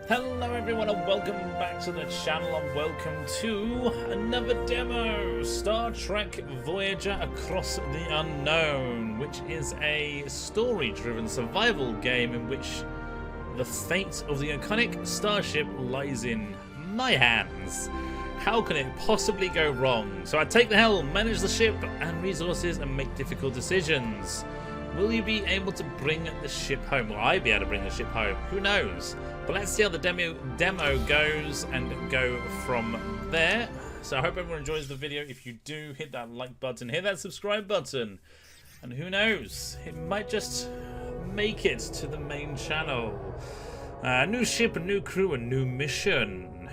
Hello everyone and welcome back to the channel and welcome to another demo, Star Trek Voyager Across the Unknown, which is a story-driven survival game in which the fate of the iconic starship lies in my hands. How can it possibly go wrong? So I take the helm, manage the ship and resources and make difficult decisions. Will you be able to bring the ship home? Will I be able to bring the ship home? Who knows? But let's see how the demo goes and go from there. So I hope everyone enjoys the video. If you do, hit that like button, hit that subscribe button. And who knows? It might just make it to the main channel. New ship, a new crew, a new mission.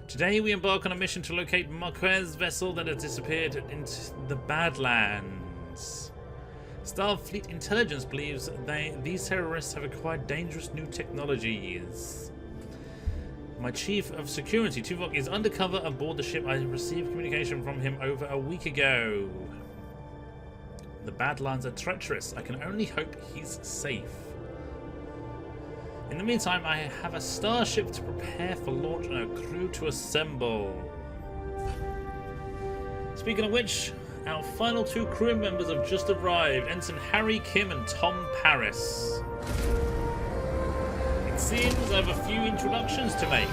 Today we embark on a mission to locate Marquez's vessel that has disappeared into the Badlands. Starfleet intelligence believes these terrorists have acquired dangerous new technologies. My chief of security, Tuvok, is undercover aboard the ship. I received communication from him over a week ago. The Badlands are treacherous. I can only hope he's safe. In the meantime, I have a starship to prepare for launch and a crew to assemble. Speaking of which, our final two crew members have just arrived, Ensign Harry Kim and Tom Paris. It seems I have a few introductions to make.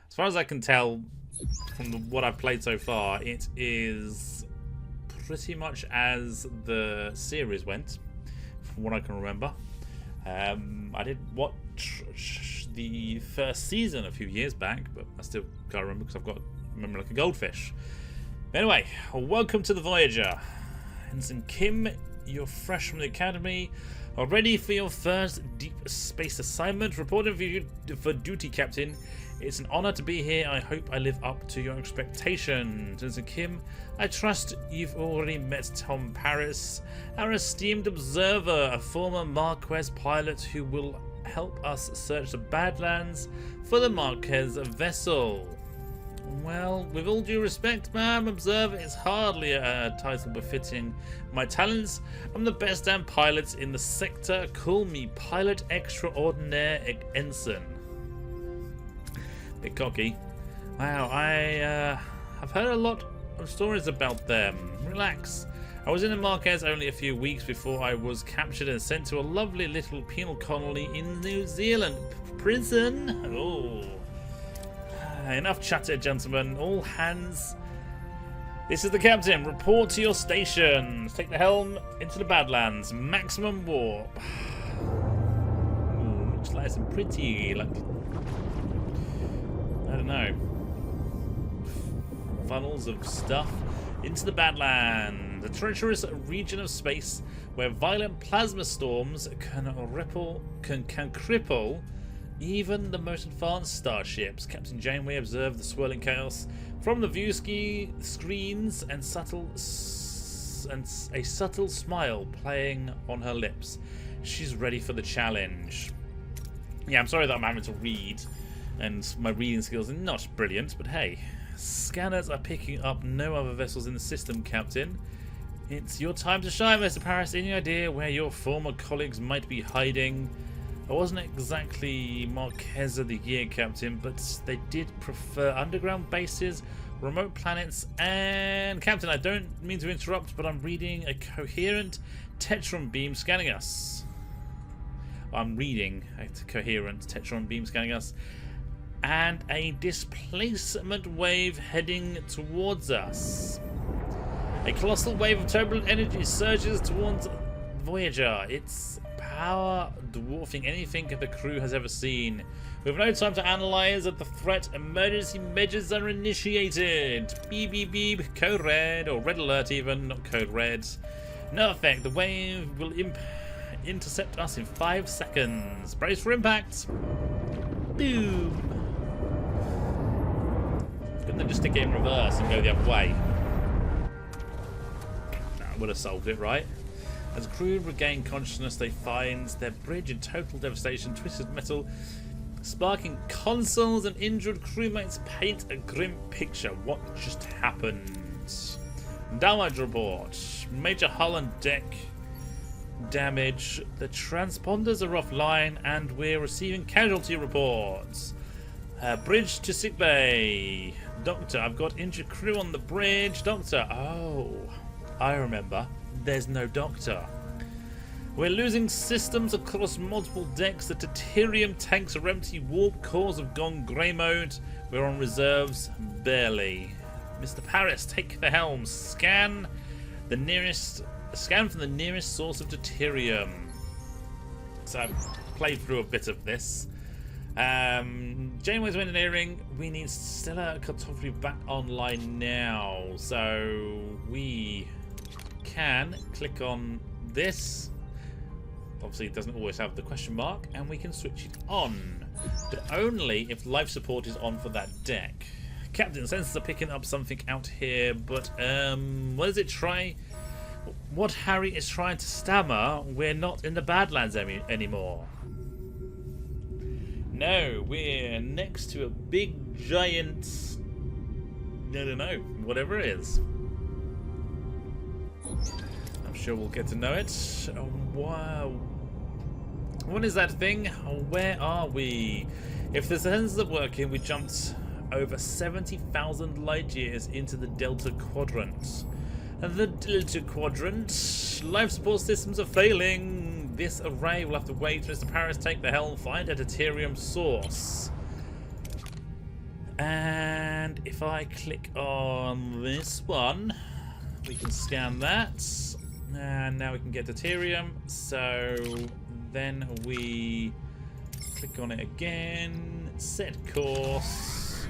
As far as I can tell from what I've played so far, it is pretty much as the series went, from what I can remember. I did watch the first season a few years back, but I still can't remember because I've got remember like a goldfish. Anyway, welcome to the Voyager. Ensign Kim, you're fresh from the academy, are ready for your first deep space assignment. Reporting for you for duty, Captain. It's an honor to be here. I hope I live up to your expectations. Ensign Kim, I trust you've already met Tom Paris, our esteemed observer, a former Marquez pilot who will help us search the Badlands for the Marquez vessel. Well, with all due respect, ma'am, observer is hardly a title befitting my talents. I'm the best damn pilot in the sector. Call me Pilot Extraordinaire Ensign. Bit cocky. Wow, I've heard a lot of stories about them. Relax. I was in the Marquez only a few weeks before I was captured and sent to a lovely little penal colony in New Zealand. Prison? Oh. Enough chatter, gentlemen. All hands. This is the captain. Report to your stations. Take the helm into the Badlands. Maximum warp. Ooh, looks nice and pretty. Like, I don't know. Funnels of stuff into the Badlands. A treacherous region of space where violent plasma storms can cripple even the most advanced starships. Captain Janeway observed the swirling chaos from the view screens and a subtle smile playing on her lips. She's ready for the challenge. Yeah, I'm sorry that I'm having to read, and my reading skills are not brilliant, but hey. Scanners are picking up no other vessels in the system, Captain. It's your time to shine, Mr. Paris. Any idea where your former colleagues might be hiding? I wasn't exactly Marquez of the Year, Captain, but they did prefer underground bases, remote planets, and... Captain, I don't mean to interrupt, but I'm reading a coherent Tetron beam scanning us. I'm reading a coherent Tetron beam scanning us, and a displacement wave heading towards us. A colossal wave of turbulent energy surges towards Voyager. Its power dwarfing anything the crew has ever seen. We have no time to analyze the threat. Emergency measures are initiated. Beep beep beep. Code red, or red alert even, not code red. No effect. The wave will intercept us in 5 seconds. Brace for impact. Boom. Couldn't they just stick it in reverse and go the other way? That would have solved it, right? As the crew regain consciousness, they find their bridge in total devastation, twisted metal, sparking consoles and injured crewmates paint a grim picture. What just happened? Damage report. Major hull and deck damage. The transponders are offline and we're receiving casualty reports. Bridge to sickbay. Doctor, I've got injured crew on the bridge. Doctor, oh, I remember. There's no doctor. We're losing systems across multiple decks. The deuterium tanks are empty. Warp cores have gone grey mode. We're on reserves, barely. Mr. Paris, take the helm. Scan from the nearest source of deuterium. So I've played through a bit of this. Janeway's engineering. We need Stellar Cartography back online now. So we can click on this. Obviously it doesn't always have the question mark, and we can switch it on, but only if life support is on for that deck. Captain, sensors are picking up something out here, but what does it try? What Harry is trying to stammer, we're not in the Badlands anymore. No, we're next to a big giant, I don't know, whatever it is. I'm sure we'll get to know it. Oh, wow. What is that thing? Where are we? If the sensors are working, we jumped over 70,000 light years into the Delta Quadrant. The Delta Quadrant. Life support systems are failing. This array will have to wait for Mr. Paris take the helm, find a deuterium source. And if I click on this one, we can scan that. And now we can get deuterium. So then we click on it again, set course,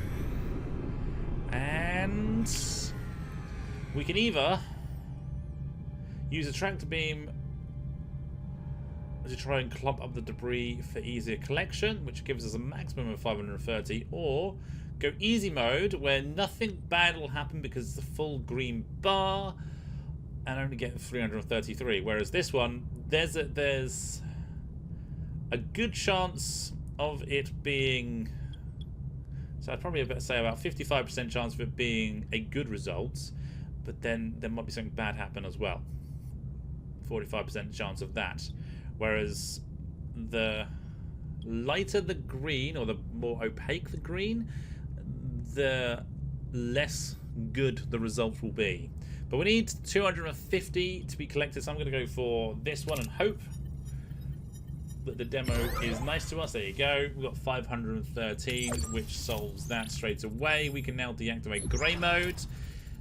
and we can either use a tractor beam to try and clump up the debris for easier collection, which gives us a maximum of 530, or go easy mode where nothing bad will happen because it's a full green bar and only get 333, whereas this one there's a good chance of it being, so I'd probably say about 55% chance of it being a good result, but then there might be something bad happen as well. 45% chance of that. Whereas the lighter the green, or the more opaque the green, the less good the result will be. But we need 250 to be collected, so I'm going to go for this one and hope that the demo is nice to us. There you go. We've got 513, which solves that straight away. We can now deactivate grey mode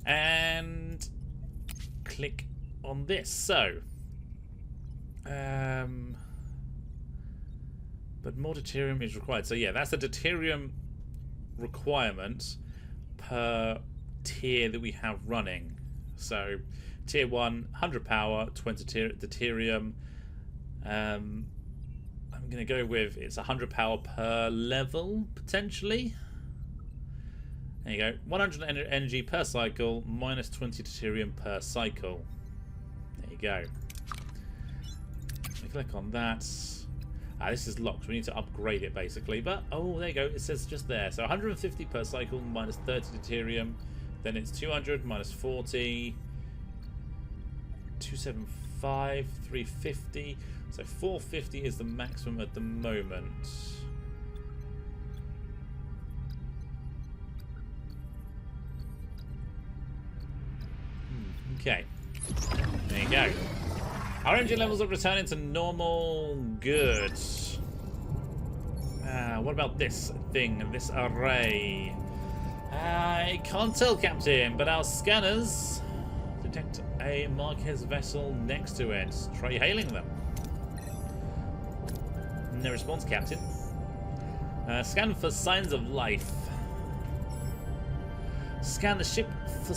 and click on this. So, but more deuterium is required. So yeah, that's the deuterium requirement per tier that we have running. So tier 1, 100 power, 20 deuterium. I'm going to go with, it's 100 power per level, potentially. There you go. 100 energy per cycle, minus 20 deuterium per cycle. There you go. Click on that. This is locked. We need to upgrade it, basically. But, oh, there you go. It says just there. So 150 per cycle, minus 30 deuterium. Then it's 200, minus 40. 275, 350. So 450 is the maximum at the moment. Okay. There you go. Our energy levels are returning to normal. Good. What about this thing, this array? I can't tell, Captain, but our scanners detect a Marquez vessel next to it. Try hailing them. No response, Captain. Scan for signs of life. Scan the ship for...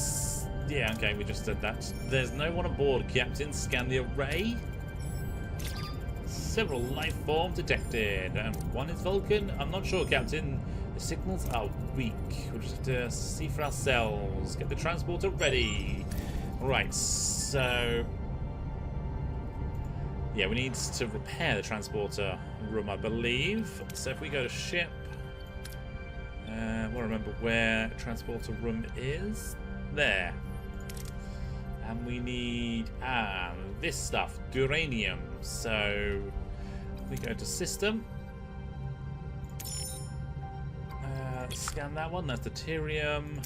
Yeah, okay, we just did that. There's no one aboard, Captain. Scan the array. Several life forms detected. And one is Vulcan. I'm not sure, Captain. The signals are weak. We'll just have to see for ourselves. Get the transporter ready. Right, so... yeah, we need to repair the transporter room, I believe. So if we go to ship... we'll remember where transporter room is. There. And we need this stuff, duranium. So we go to system. Scan that one, that's deuterium.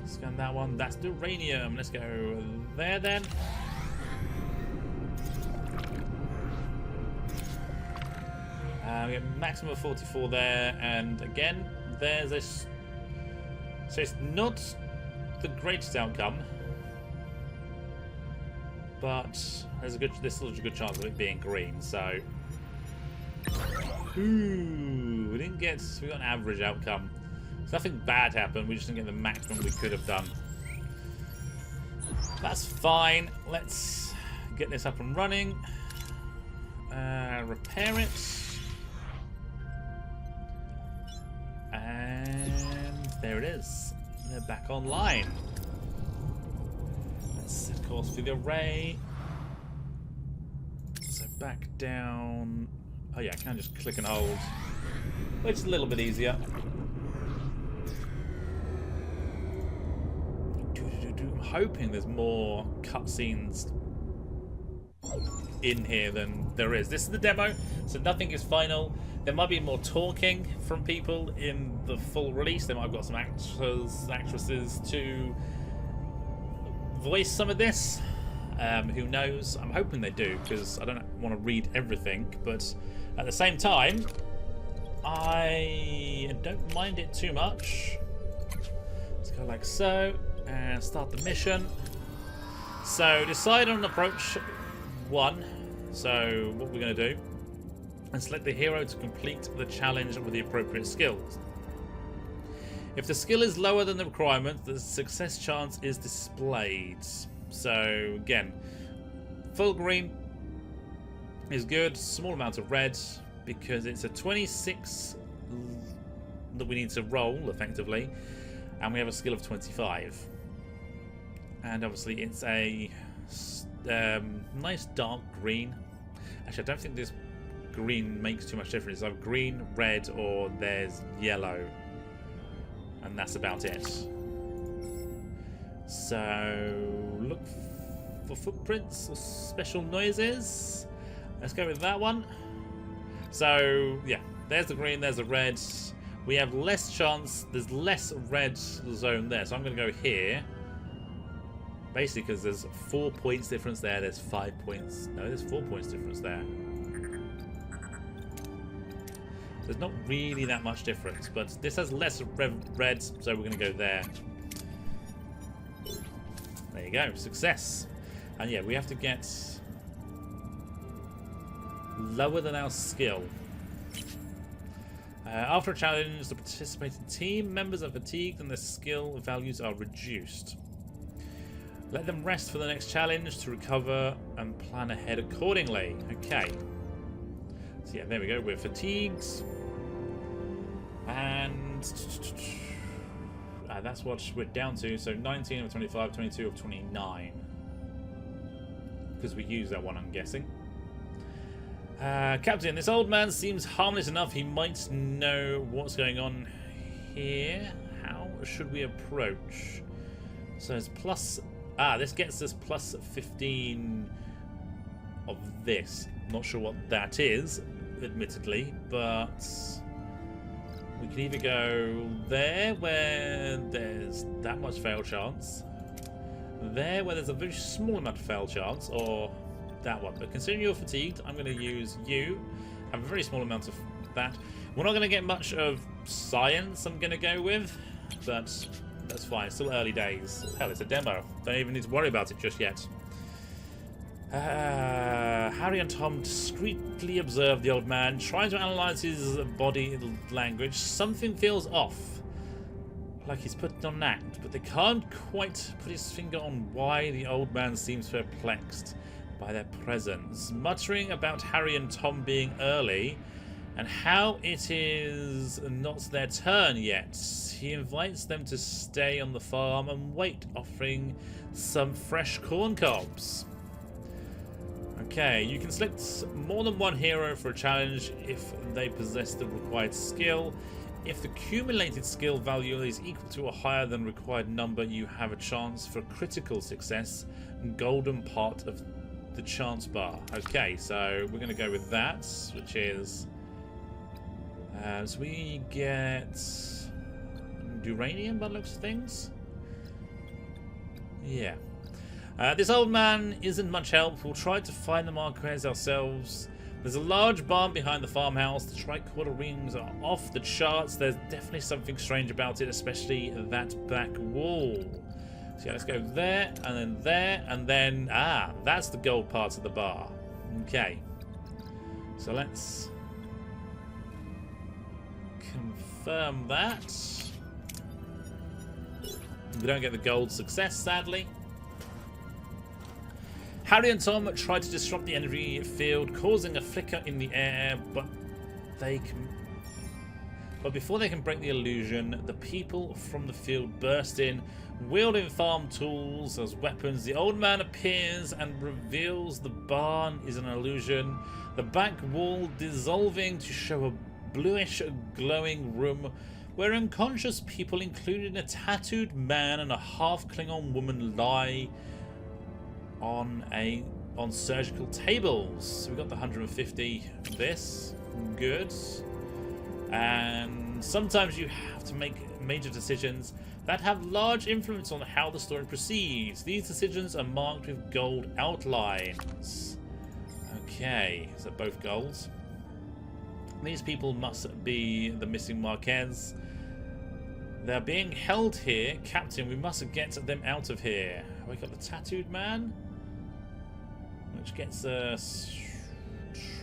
Scan that one, that's duranium. Let's go there then. We get maximum of 44 there, and again, there's this. So it's not the greatest outcome, but there's still a good chance of it being green. So, we got an average outcome. So nothing bad happened. We just didn't get the maximum we could have done. That's fine. Let's get this up and running. Repair it. And there it is. They're back online. Let's set course for the array. So back down. Oh yeah, I can just click and hold, which is a little bit easier. I'm hoping there's more cutscenes in here than there is. This is the demo, so nothing is final. There might be more talking from people in the full release. They might have got some actresses to voice some of this. Who knows? I'm hoping they do, because I don't want to read everything, but at the same time, I don't mind it too much. Let's go like so, and start the mission. So decide on approach 1. So what we're going to do, and select the hero to complete the challenge with the appropriate skills. If the skill is lower than the requirement, the success chance is displayed. So again, full green is good, small amount of red, because it's a 26 that we need to roll effectively, and we have a skill of 25. And obviously it's a nice dark green. Actually, I don't think this green makes too much difference. It's either green, red, or there's yellow, and that's about it. So look for footprints or special noises. Let's go with that one. So yeah, there's the green, there's the red. We have less chance, there's less red zone there, so I'm going to go here. Basically because there's 4 points difference there, there's 5 points. No, there's 4 points difference there. There's not really that much difference, but this has less red, so we're going to go there. There you go, success. And yeah, we have to get lower than our skill. After a challenge, the participating team members are fatigued and their skill values are reduced. Let them rest for the next challenge to recover and plan ahead accordingly. Okay. So yeah, there we go. We're fatigued. And that's what we're down to. So 19 of 25, 22 of 29. Because we used that one, I'm guessing. Captain, this old man seems harmless enough. He might know what's going on here. How should we approach? So it's plus... this gets us plus 15 of this. Not sure what that is, admittedly, but we can either go there where there's that much fail chance, there where there's a very small amount of fail chance, or that one. But considering you're fatigued, I'm going to use you. Have a very small amount of that. We're not going to get much of science, I'm going to go with, but that's fine. It's still early days. Hell, it's a demo. Don't even need to worry about it just yet. Harry and Tom discreetly observe the old man, trying to analyze his body language. Something feels off, like he's putting on an act, but they can't quite put his finger on why the old man seems perplexed by their presence. Muttering about Harry and Tom being early and how it is not their turn yet, he invites them to stay on the farm and wait, offering some fresh corn cobs. Okay, you can select more than one hero for a challenge if they possess the required skill. If the cumulated skill value is equal to or higher than required number, you have a chance for critical success, golden part of the chance bar. Okay, so we're going to go with that, which is... so we get... uranium by the looks of things? Yeah. This old man isn't much help. We'll try to find the Marquez ourselves. There's a large barn behind the farmhouse. The tricorder rings are off the charts. There's definitely something strange about it, especially that back wall. So yeah, let's go there, and then... Ah, that's the gold part of the bar. Okay. So let's... confirm that. We don't get the gold success, sadly. Harry and Tom try to disrupt the energy field, causing a flicker in the air, but before they can break the illusion, the people from the field burst in, wielding farm tools as weapons. The old man appears and reveals the barn is an illusion, the back wall dissolving to show a bluish glowing room where unconscious people, including a tattooed man and a half Klingon woman, lie on surgical tables. So we got the 150 of this. Good. And sometimes you have to make major decisions that have large influence on how the story proceeds. These decisions are marked with gold outlines. Okay, so both golds. These people must be the missing Marquez. They're being held here. Captain, we must get them out of here. We got the tattooed man, which gets us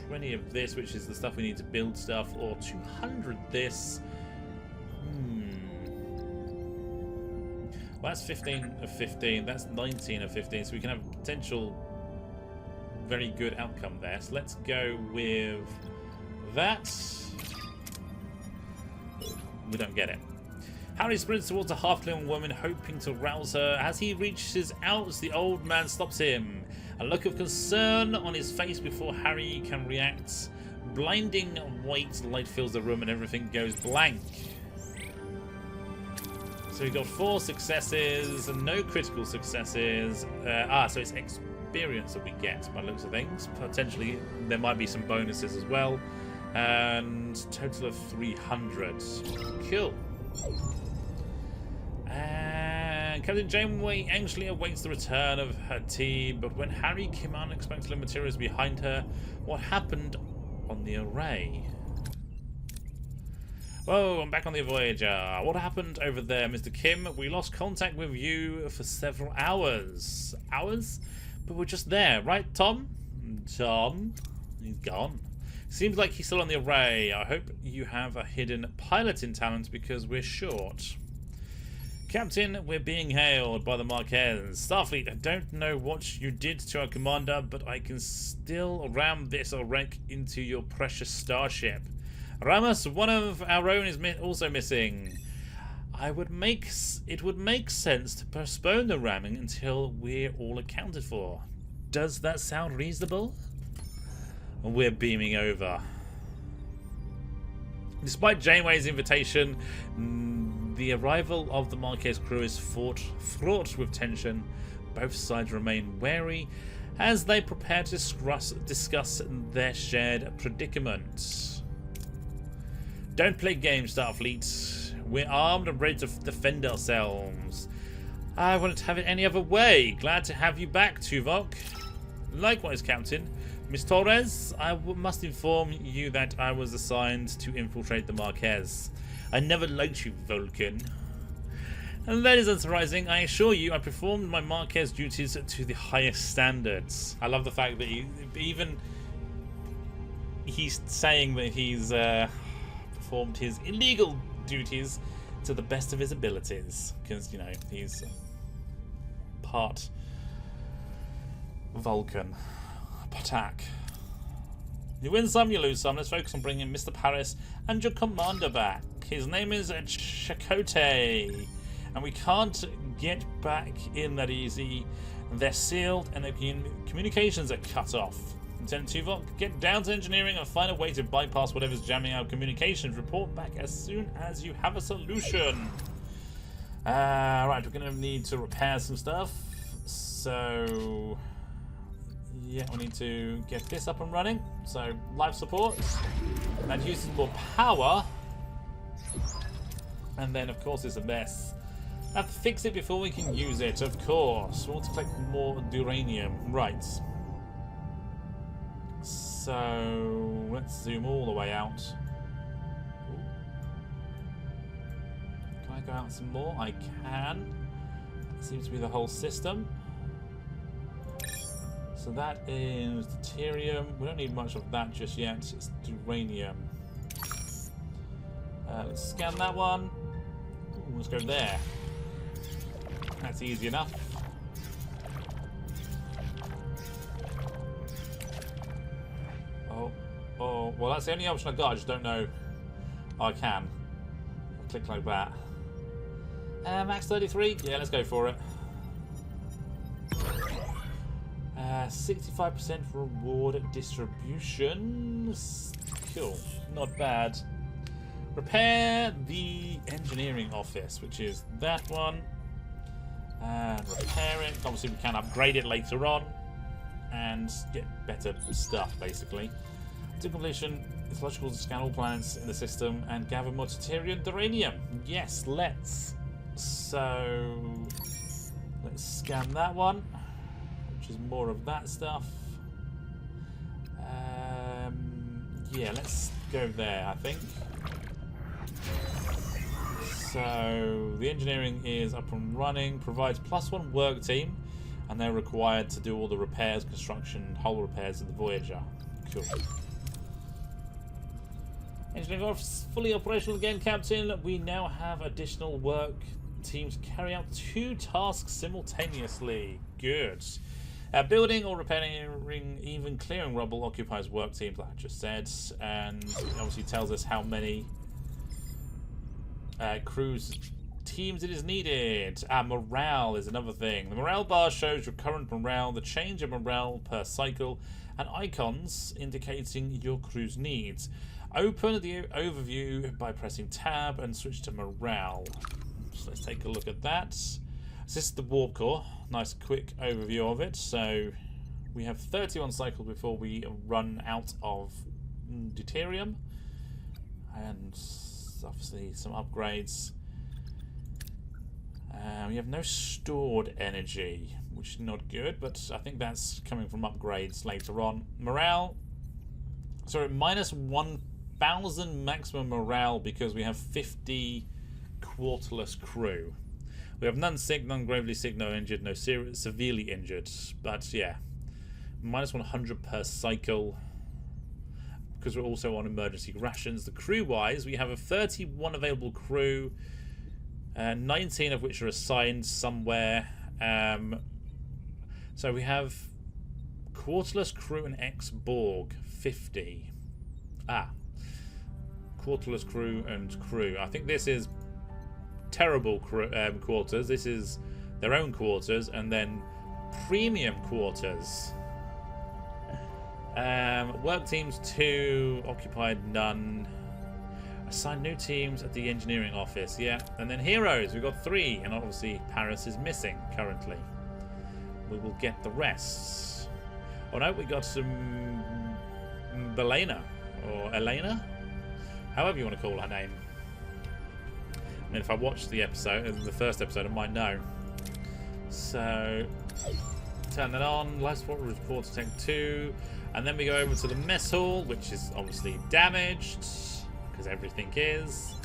20 of this, which is the stuff we need to build stuff, or 200 this. Well, that's 15 of 15. That's 19 of 15, so we can have a potential very good outcome there. So let's go with that. We don't get it. Harry sprints towards a half-Klingon woman, hoping to rouse her. As he reaches out, the old man stops him. A look of concern on his face before Harry can react. Blinding white light fills the room and everything goes blank. So we got 4 successes and no critical successes. So it's experience that we get by the looks of things. Potentially there might be some bonuses as well. And total of 300. Cool. And Captain Janeway anxiously awaits the return of her team, but when Harry came unexpectedly materials behind her, what happened on the array? Whoa, I'm back on the Voyager. What happened over there, Mr. Kim? We lost contact with you for several hours. Hours? But we're just there, right, Tom? Tom? He's gone. Seems like he's still on the array. I hope you have a hidden piloting talent because we're short. Captain, we're being hailed by the Marquez. Starfleet, I don't know what you did to our commander, but I can still ram this wreck into your precious starship. Ramos, one of our own is also missing. It would make sense to postpone the ramming until we're all accounted for. Does that sound reasonable? We're beaming over. Despite Janeway's invitation, the arrival of the Marquez crew is fraught with tension. Both sides remain wary as they prepare to discuss their shared predicament. Don't play games, Starfleet. We're armed and ready to defend ourselves. I wouldn't have it any other way. Glad to have you back, Tuvok. Likewise, Captain. Miss Torres, I must inform you that I was assigned to infiltrate the Marquez. I never liked you, Vulcan. And that is unsurprising. I assure you, I performed my Marquez duties to the highest standards. I love the fact that he's saying that he's performed his illegal duties to the best of his abilities. Because, you know, he's part Vulcan. Attack. You win some, you lose some. Let's focus on bringing Mr. Paris and your commander back. His name is Chakotay, and we can't get back in that easy. They're sealed and their communications are cut off. Lieutenant Tuvok, get down to engineering and find a way to bypass whatever's jamming our communications. Report back as soon as you have a solution. Right, we're going to need to repair some stuff. So, yeah, we need to get this up and running. So, life support. That uses more power. And then, of course, it's a mess. Have to fix it before we can use it, of course. We want to collect more uranium. Right. So, let's zoom all the way out. Can I go out some more? I can. It seems to be the whole system. So that is deuterium. We don't need much of that just yet. It's uranium. Let's scan that one. Ooh, let's go there. That's easy enough. Oh, well, that's the only option I got. I just don't know. Oh, I can. I'll click like that. Max 33? Yeah, let's go for it. 65% reward distribution. Cool. Not bad. Repair the engineering office, which is that one. And repair it. Obviously, we can upgrade it later on and get better stuff, basically. To completion, it's logical to scan all planets in the system and gather more deuterium uranium. Yes, let's. So, let's scan that one, which is more of that stuff. Yeah, let's go there, I think. So, the engineering is up and running, provides +1 work team, and they're required to do all the repairs, construction, hull repairs of the Voyager. Cool. Engineering office fully operational again, Captain. We now have additional work teams to carry out 2 tasks simultaneously. Good. Building or repairing, even clearing rubble occupies work teams, like I just said, and it obviously tells us how many cruise teams it is needed. Morale is another thing. The morale bar shows your current morale, the change in morale per cycle, and icons indicating your crew's needs. Open the overview by pressing tab and switch to morale. So let's take a look at that. So this is the warp core. Nice quick overview of it. So we have 31 cycles before we run out of deuterium. And obviously some upgrades. We have no stored energy, which is not good, but I think that's coming from upgrades later on. Morale. So minus 1,000 maximum morale because we have 50 quarterless crew. We have none sick, none gravely sick, no injured, no severely injured. But yeah, minus 100 per cycle because we're also on emergency rations. The crew-wise, we have a 31 available crew, 19 of which are assigned somewhere. So we have quarterless crew and ex-Borg, 50. Quarterless crew and crew. I think this is terrible quarters. This is their own quarters, and then premium quarters. Work teams 2, occupied none. Assign new teams at the engineering office. Yeah, and then heroes. We've got 3, and obviously Paris is missing currently. We will get the rest. Oh no, we got some Belena or Elena, however you want to call her name. I mean, if I watched the first episode, I might know. So, turn that on. Life support report to tank 2. And then we go over to the mess hall, which is obviously damaged, because everything is.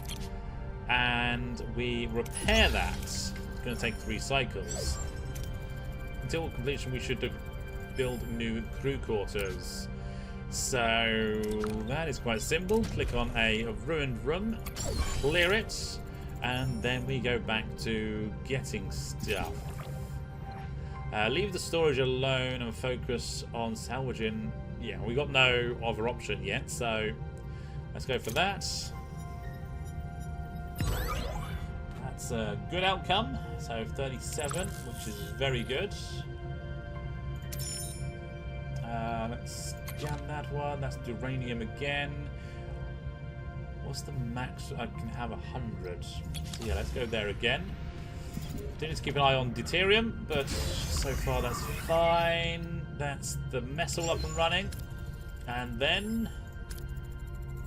And we repair that. It's going to take 3 cycles. Until completion, we should build new crew quarters. So, that is quite simple. Click on a ruined room, clear it, and then we go back to getting stuff. Leave the storage alone and focus on salvaging. Yeah, we got no other option yet, so let's go for that. That's a good outcome. So 37, which is very good. Let's jam that one. That's uranium again. What's the max? I can have 100. So yeah, let's go there again. Do need to keep an eye on deuterium, but so far that's fine. That's the mess all up and running. And then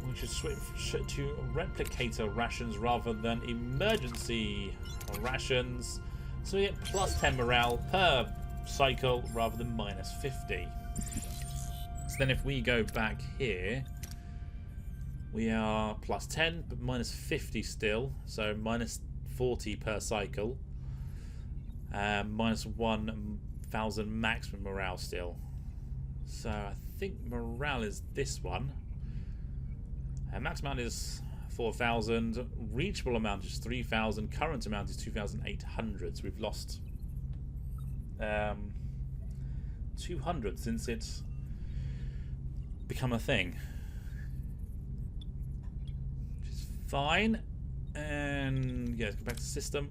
we should switch to replicator rations rather than emergency rations. So we get plus 10 morale per cycle rather than minus 50. So then if we go back here, we are plus 10 but minus 50 still. So minus 40 per cycle. Minus 1,000 maximum morale still. So I think morale is this one. Max amount is 4,000. Reachable amount is 3,000. Current amount is 2,800. So we've lost 200 since it's become a thing. Which is fine. And yeah, let's go back to system.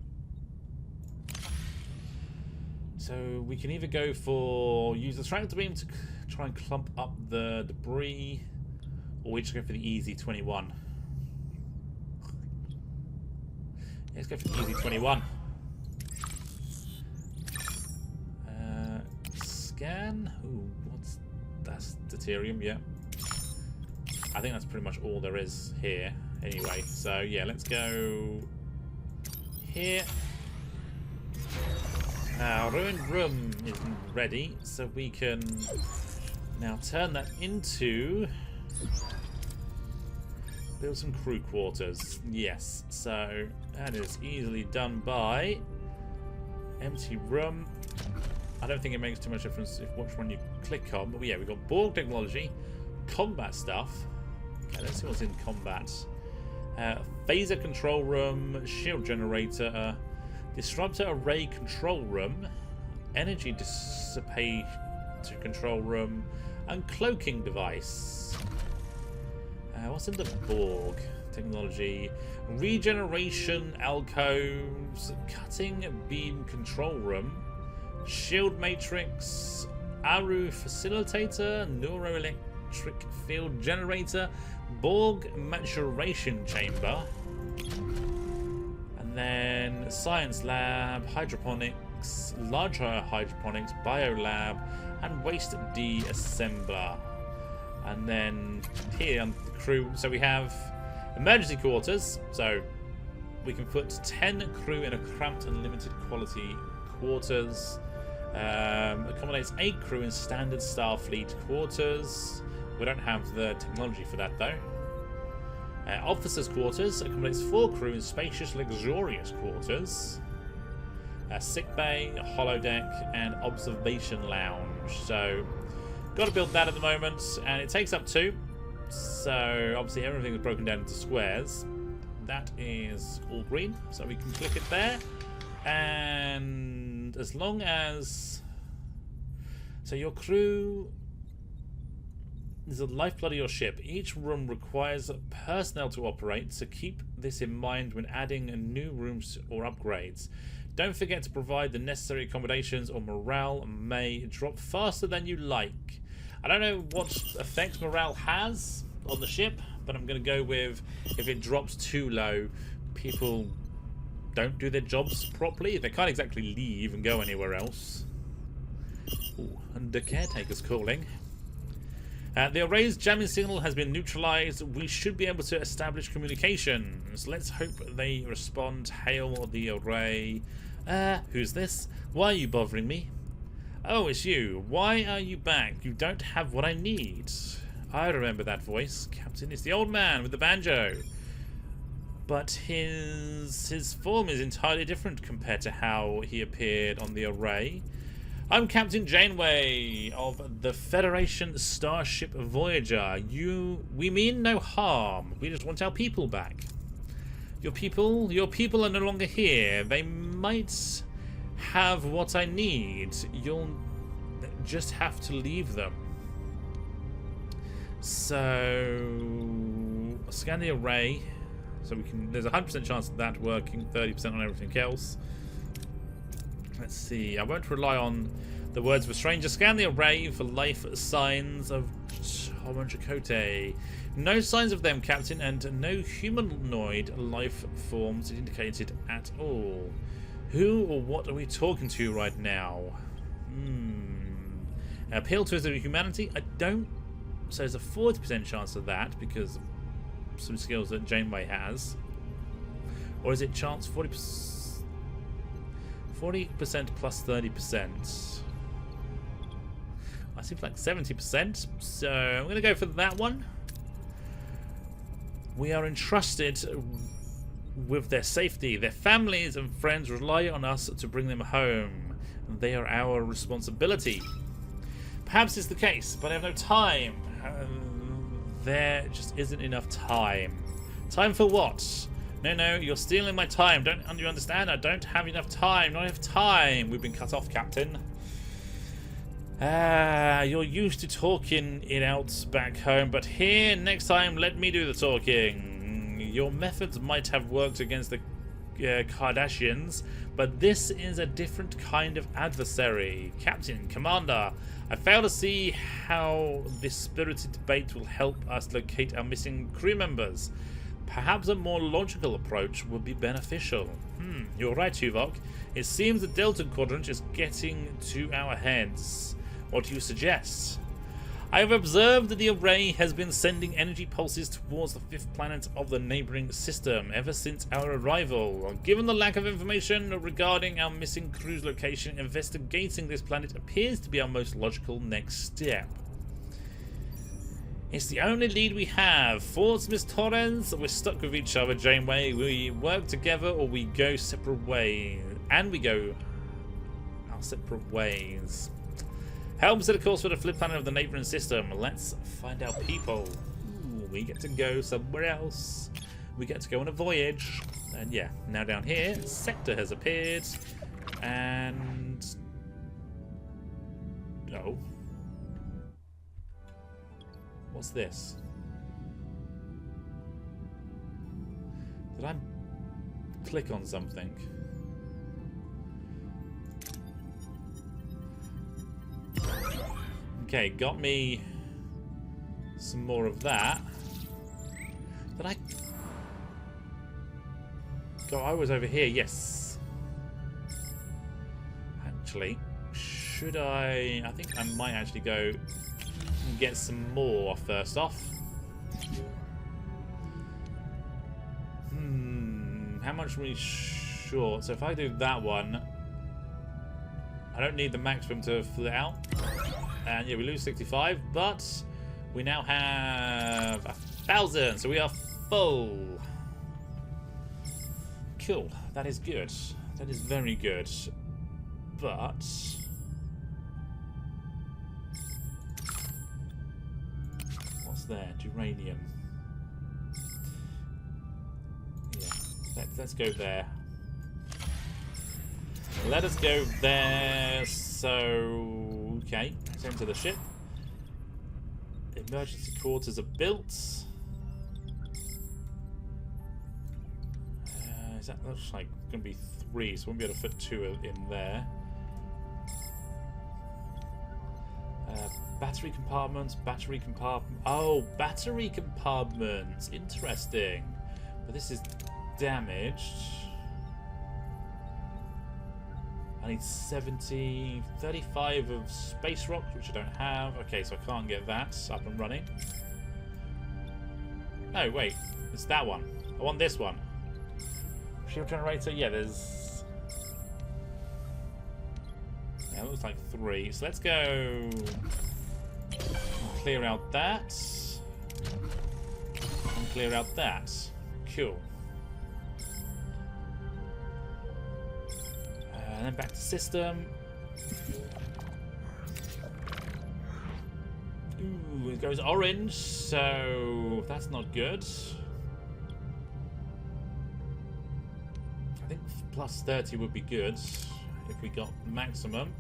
So we can either go for use the tractor beam to try and clump up the debris, or we just go for the easy 21. Yeah, let's go for the easy 21. Scan. Ooh, that's deuterium, yeah. I think that's pretty much all there is here anyway. So yeah, let's go here. Our ruined room isn't ready, so we can now turn that into build some crew quarters. Yes, so that is easily done by empty room. I don't think it makes too much difference if which one you click on, but yeah, we've got Borg technology, combat stuff. Okay, let's see what's in combat. Phaser control room, shield generator, disruptor array control room, energy dissipator control room, and cloaking device. What's in the Borg technology? Regeneration alcoves, cutting beam control room, shield matrix, Aru facilitator, neuroelectric field generator, Borg maturation chamber. Then science lab, hydroponics, larger hydroponics, biolab, and waste de-assembler. And then here on the crew, so we have emergency quarters. So we can put 10 crew in a cramped and limited quality quarters. Accommodates 8 crew in standard Starfleet quarters. We don't have the technology for that though. Officers' quarters accommodates 4 crew in spacious, luxurious quarters. Sick bay, holodeck, and observation lounge. So, got to build that at the moment, and it takes up 2. So, obviously, everything is broken down into squares. That is all green, so we can click it there. And as long as. So, your crew is the lifeblood of your ship. Each room requires personnel to operate, so keep this in mind when adding new rooms or upgrades. Don't forget to provide the necessary accommodations or morale may drop faster than you like. I don't know what effect morale has on the ship, but I'm going to go with if it drops too low, people don't do their jobs properly. They can't exactly leave and go anywhere else. Ooh, and the caretaker's calling. The array's jamming signal has been neutralized. We should be able to establish communications. Let's hope they respond. Hail the array. Who's this? Why are you bothering me? Oh, it's you. Why are you back? You don't have what I need. I remember that voice. Captain, it's the old man with the banjo. But his form is entirely different compared to how he appeared on the array. I'm Captain Janeway of the Federation starship Voyager. We mean no harm. We just want our people back. Your people are no longer here. They might have what I need. You'll just have to leave them. So scan the array. So we can. There's a 100% chance of that working. 30% on everything else. Let's see. I won't rely on the words of a stranger. Scan the array for life signs of Chakotay. No signs of them, Captain, and no humanoid life forms indicated at all. Who or what are we talking to right now? Appeal to their humanity? I don't. So there's a 40% chance of that because of some skills that Janeway has. Or is it chance 40%? 40% plus 30%. I seem like 70%. So I'm going to go for that one. We are entrusted with their safety. Their families and friends rely on us to bring them home. They are our responsibility. Perhaps it's the case, but I have no time. There just isn't enough time. Time for what? No, you're stealing my time. Don't you understand? I don't have enough time. Not enough time. We've been cut off, Captain. You're used to talking it out back home, but here, next time, let me do the talking. Your methods might have worked against the Kardashians, but this is a different kind of adversary. Captain, Commander, I fail to see how this spirited debate will help us locate our missing crew members. Perhaps a more logical approach would be beneficial. You're right, Tuvok. It seems the Delta Quadrant is getting to our heads. What do you suggest? I have observed that the array has been sending energy pulses towards the fifth planet of the neighboring system ever since our arrival. Given the lack of information regarding our missing crew's location, investigating this planet appears to be our most logical next step. It's the only lead we have. Thoughts, Miss Torrens? We're stuck with each other, Janeway. We work together or we go separate ways. And we go our separate ways. Helm set a course for the flip planet of the neighboring system. Let's find our people. Ooh, we get to go somewhere else. We get to go on a voyage. And yeah, now down here, Sector has appeared. And... oh. What's this? Did I click on something? Okay, got me some more of that. Did I... oh, I was over here, yes. Actually, should I... I think I might actually go and get some more first off. How much are we short? So if I do that one, I don't need the maximum to fill it out. And yeah, we lose 65, but we now have 1,000, so we are full. Cool, that is good. That is very good. But... what's there? Uranium. Yeah, let's go there. Let us go there. So, okay, let's enter the ship. Emergency quarters are built. That looks like it's going to be 3, so we won't be able to fit 2 in there. Battery compartments, battery compartment. Oh, battery compartments. Interesting. But this is damaged. I need 35 of space rocks, which I don't have. Okay, so I can't get that up and running. No, wait. It's that one. I want this one. Shield generator, yeah, there's... yeah, it looks like 3. So let's go... clear out that. And clear out that. Cool. And then back to system. Ooh, it goes orange, so that's not good. I think plus 30 would be good if we got maximum.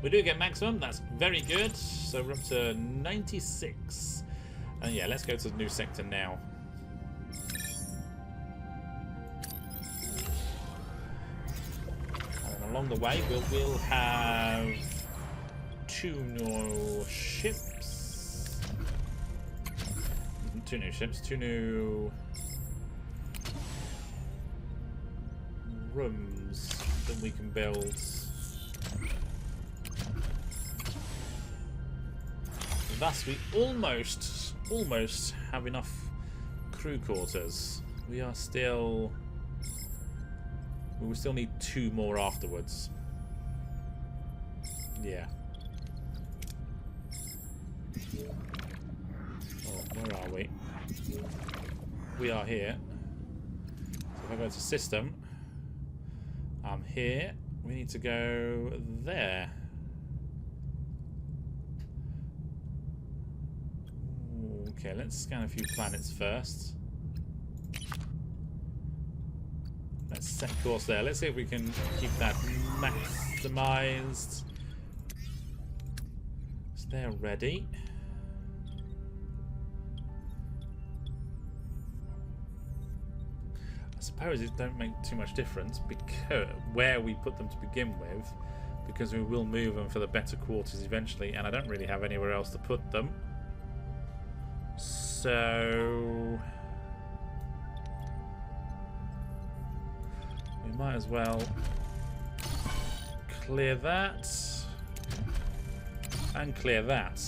We do get maximum, that's very good. So we're up to 96. And yeah, let's go to the new sector now. And along the way, we'll have 2 more ships. 2 new ships, 2 new rooms that we can build. Thus, we almost have enough crew quarters. We are still... We will still need 2 more afterwards. Yeah. Oh, where are we? We are here. So if I go to system, I'm here. We need to go there. Okay, let's scan a few planets first. Let's set course there. Let's see if we can keep that maximized. So they're ready. I suppose it don't make too much difference because where we put them to begin with, because we will move them for the better quarters eventually, and I don't really have anywhere else to put them. So we might as well clear that and clear that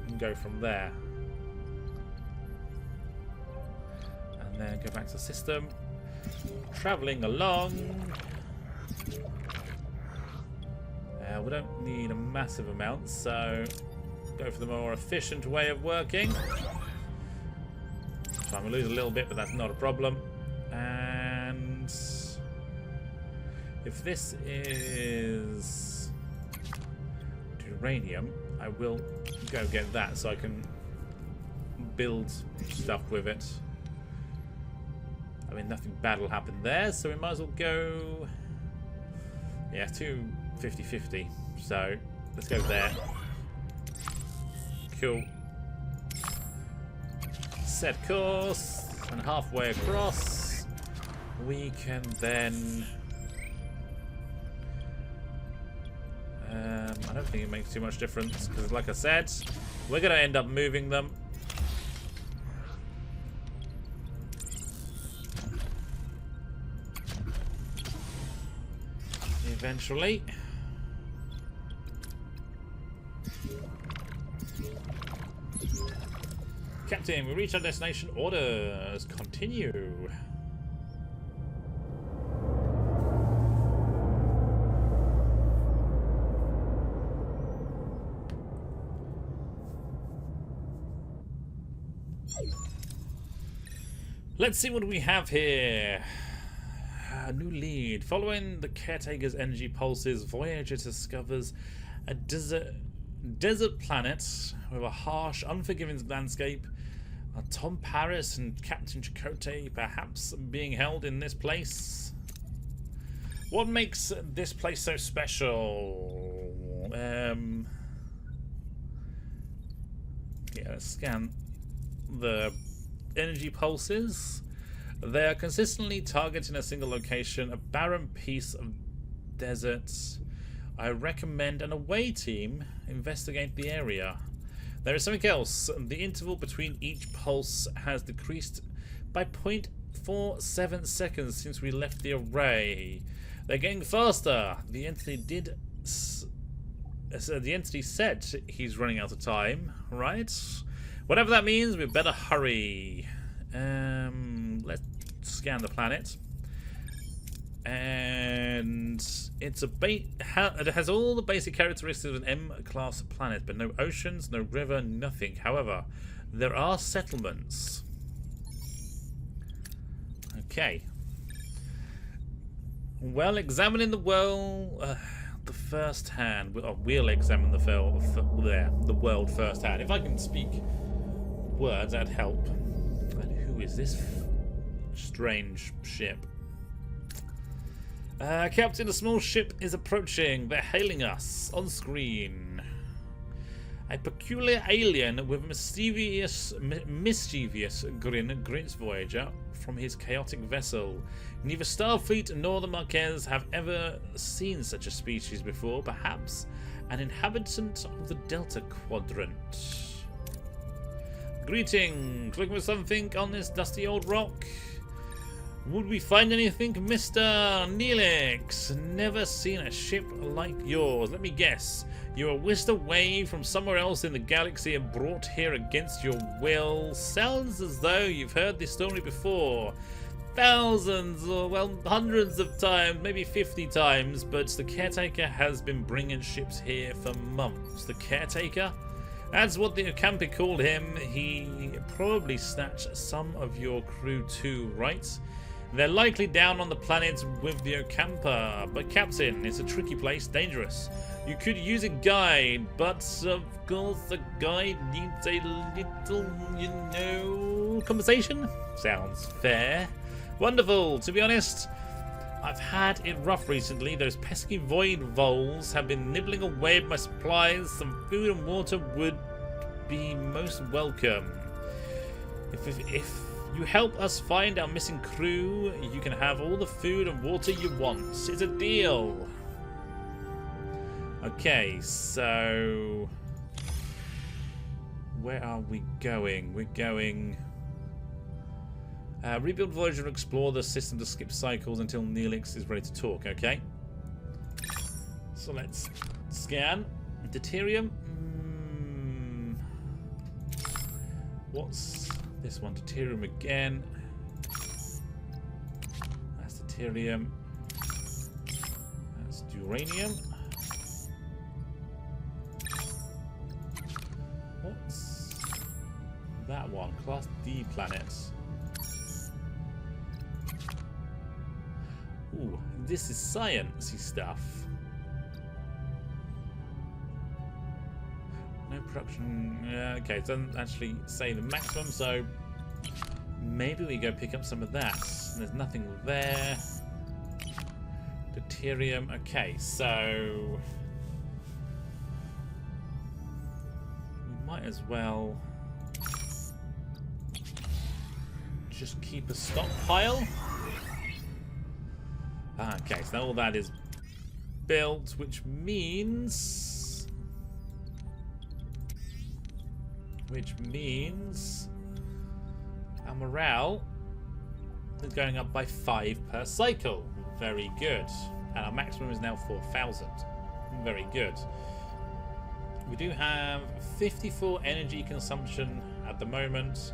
and go from there, and then go back to the system, traveling along. We don't need a massive amount, so go for the more efficient way of working. So I'm going to lose a little bit, but that's not a problem. And if this is uranium, I will go get that so I can build stuff with it. I mean, nothing bad will happen there, so we might as well go... Yeah, 50-50. So let's go there. Cool. Set course, and halfway across, we can then... I don't think it makes too much difference, because like I said, we're going to end up moving them. Eventually. Captain, we reached our destination. Orders continue. Let's see what we have here. A new lead. Following the caretaker's energy pulses, Voyager discovers a desert planet with a harsh, unforgiving landscape. Tom Paris and Captain Chakotay perhaps being held in this place. What makes this place so special? Yeah, let's scan the energy pulses. They are consistently targeting a single location, a barren piece of desert. I recommend an away team investigate the area. There is something else. The interval between each pulse has decreased by 0.47 seconds since we left the array. They're getting faster. The entity said he's running out of time, right? Whatever that means, we better hurry. Let's scan the planet. And it has all the basic characteristics of an M-class planet, but no oceans, no river, nothing. However, there are settlements. Okay. Well, examining the world, the first hand. We'll examine the world first hand. If I can speak words, that'd help. And who is this strange ship? Captain, a small ship is approaching. They're hailing us on screen. A peculiar alien with a mischievous grin greets Voyager from his chaotic vessel. Neither Starfleet nor the Marquez have ever seen such a species before. Perhaps an inhabitant of the Delta Quadrant. Greetings. Looking for something on this dusty old rock? Would we find anything, Mr. Neelix? Never seen a ship like yours. Let me guess. You were whisked away from somewhere else in the galaxy and brought here against your will. Sounds as though you've heard this story before. Thousands, or well, hundreds of times, maybe 50 times, but the caretaker has been bringing ships here for months. The caretaker? That's what the Ocampa called him. He probably snatched some of your crew too, right? They're likely down on the planet with the Ocampa. But Captain, it's a tricky place, dangerous. You could use a guide, but of course the guide needs a little, conversation? Sounds fair. Wonderful. To be honest, I've had it rough recently. Those pesky void voles have been nibbling away at my supplies. Some food and water would be most welcome. If you help us find our missing crew, you can have all the food and water you want. It's a deal. Okay, so where are we going? We're going... rebuild Voyager and explore the system to skip cycles until Neelix is ready to talk, okay? So let's scan. Deuterium. What's this one? Deuterium again. That's deuterium. That's uranium. What's that one? Class D planets. Ooh, this is science-y stuff. No production. Okay, it doesn't actually say the maximum, so maybe we go pick up some of that. There's nothing there. Deuterium. Okay, so we might as well just keep a stockpile. Okay, so all that is built, which means our morale is going up by 5 per cycle. Very good. And our maximum is now 4,000. Very good. We do have 54 energy consumption at the moment,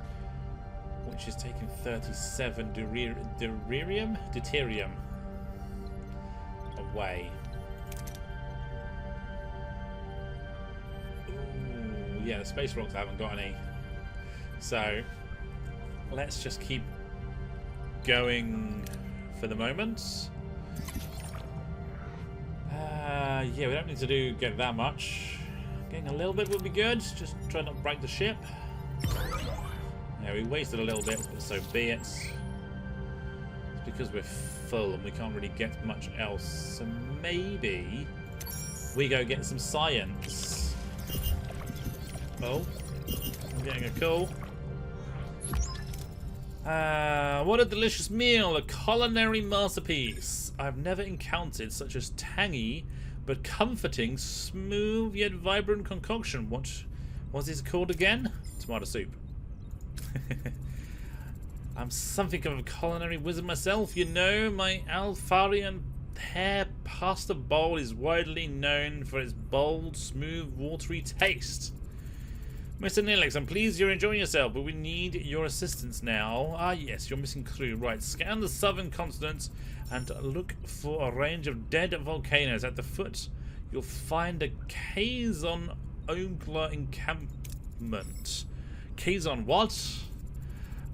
which is taking 37 deuterium away. Ooh, yeah, the space rocks haven't got any. So let's just keep going for the moment. Yeah, we don't need to get that much. Getting a little bit would be good. Just try not to break the ship. Yeah, we wasted a little bit, but so be it. It's because we're full and we can't really get much else. So maybe we go get some science. Oh, I'm getting a call. What a delicious meal, a culinary masterpiece. I've never encountered such a tangy but comforting, smooth yet vibrant concoction. What was this called again? Tomato soup. I'm something of a culinary wizard myself, you know. My Alfarian pear pasta bowl is widely known for its bold, smooth, watery taste. Mr. Neelix, I'm pleased you're enjoying yourself, but we need your assistance now. Ah, yes, you're missing crew. Right, scan the southern continent and look for a range of dead volcanoes. At the foot, you'll find a Kazon Ogla encampment. Kazon what?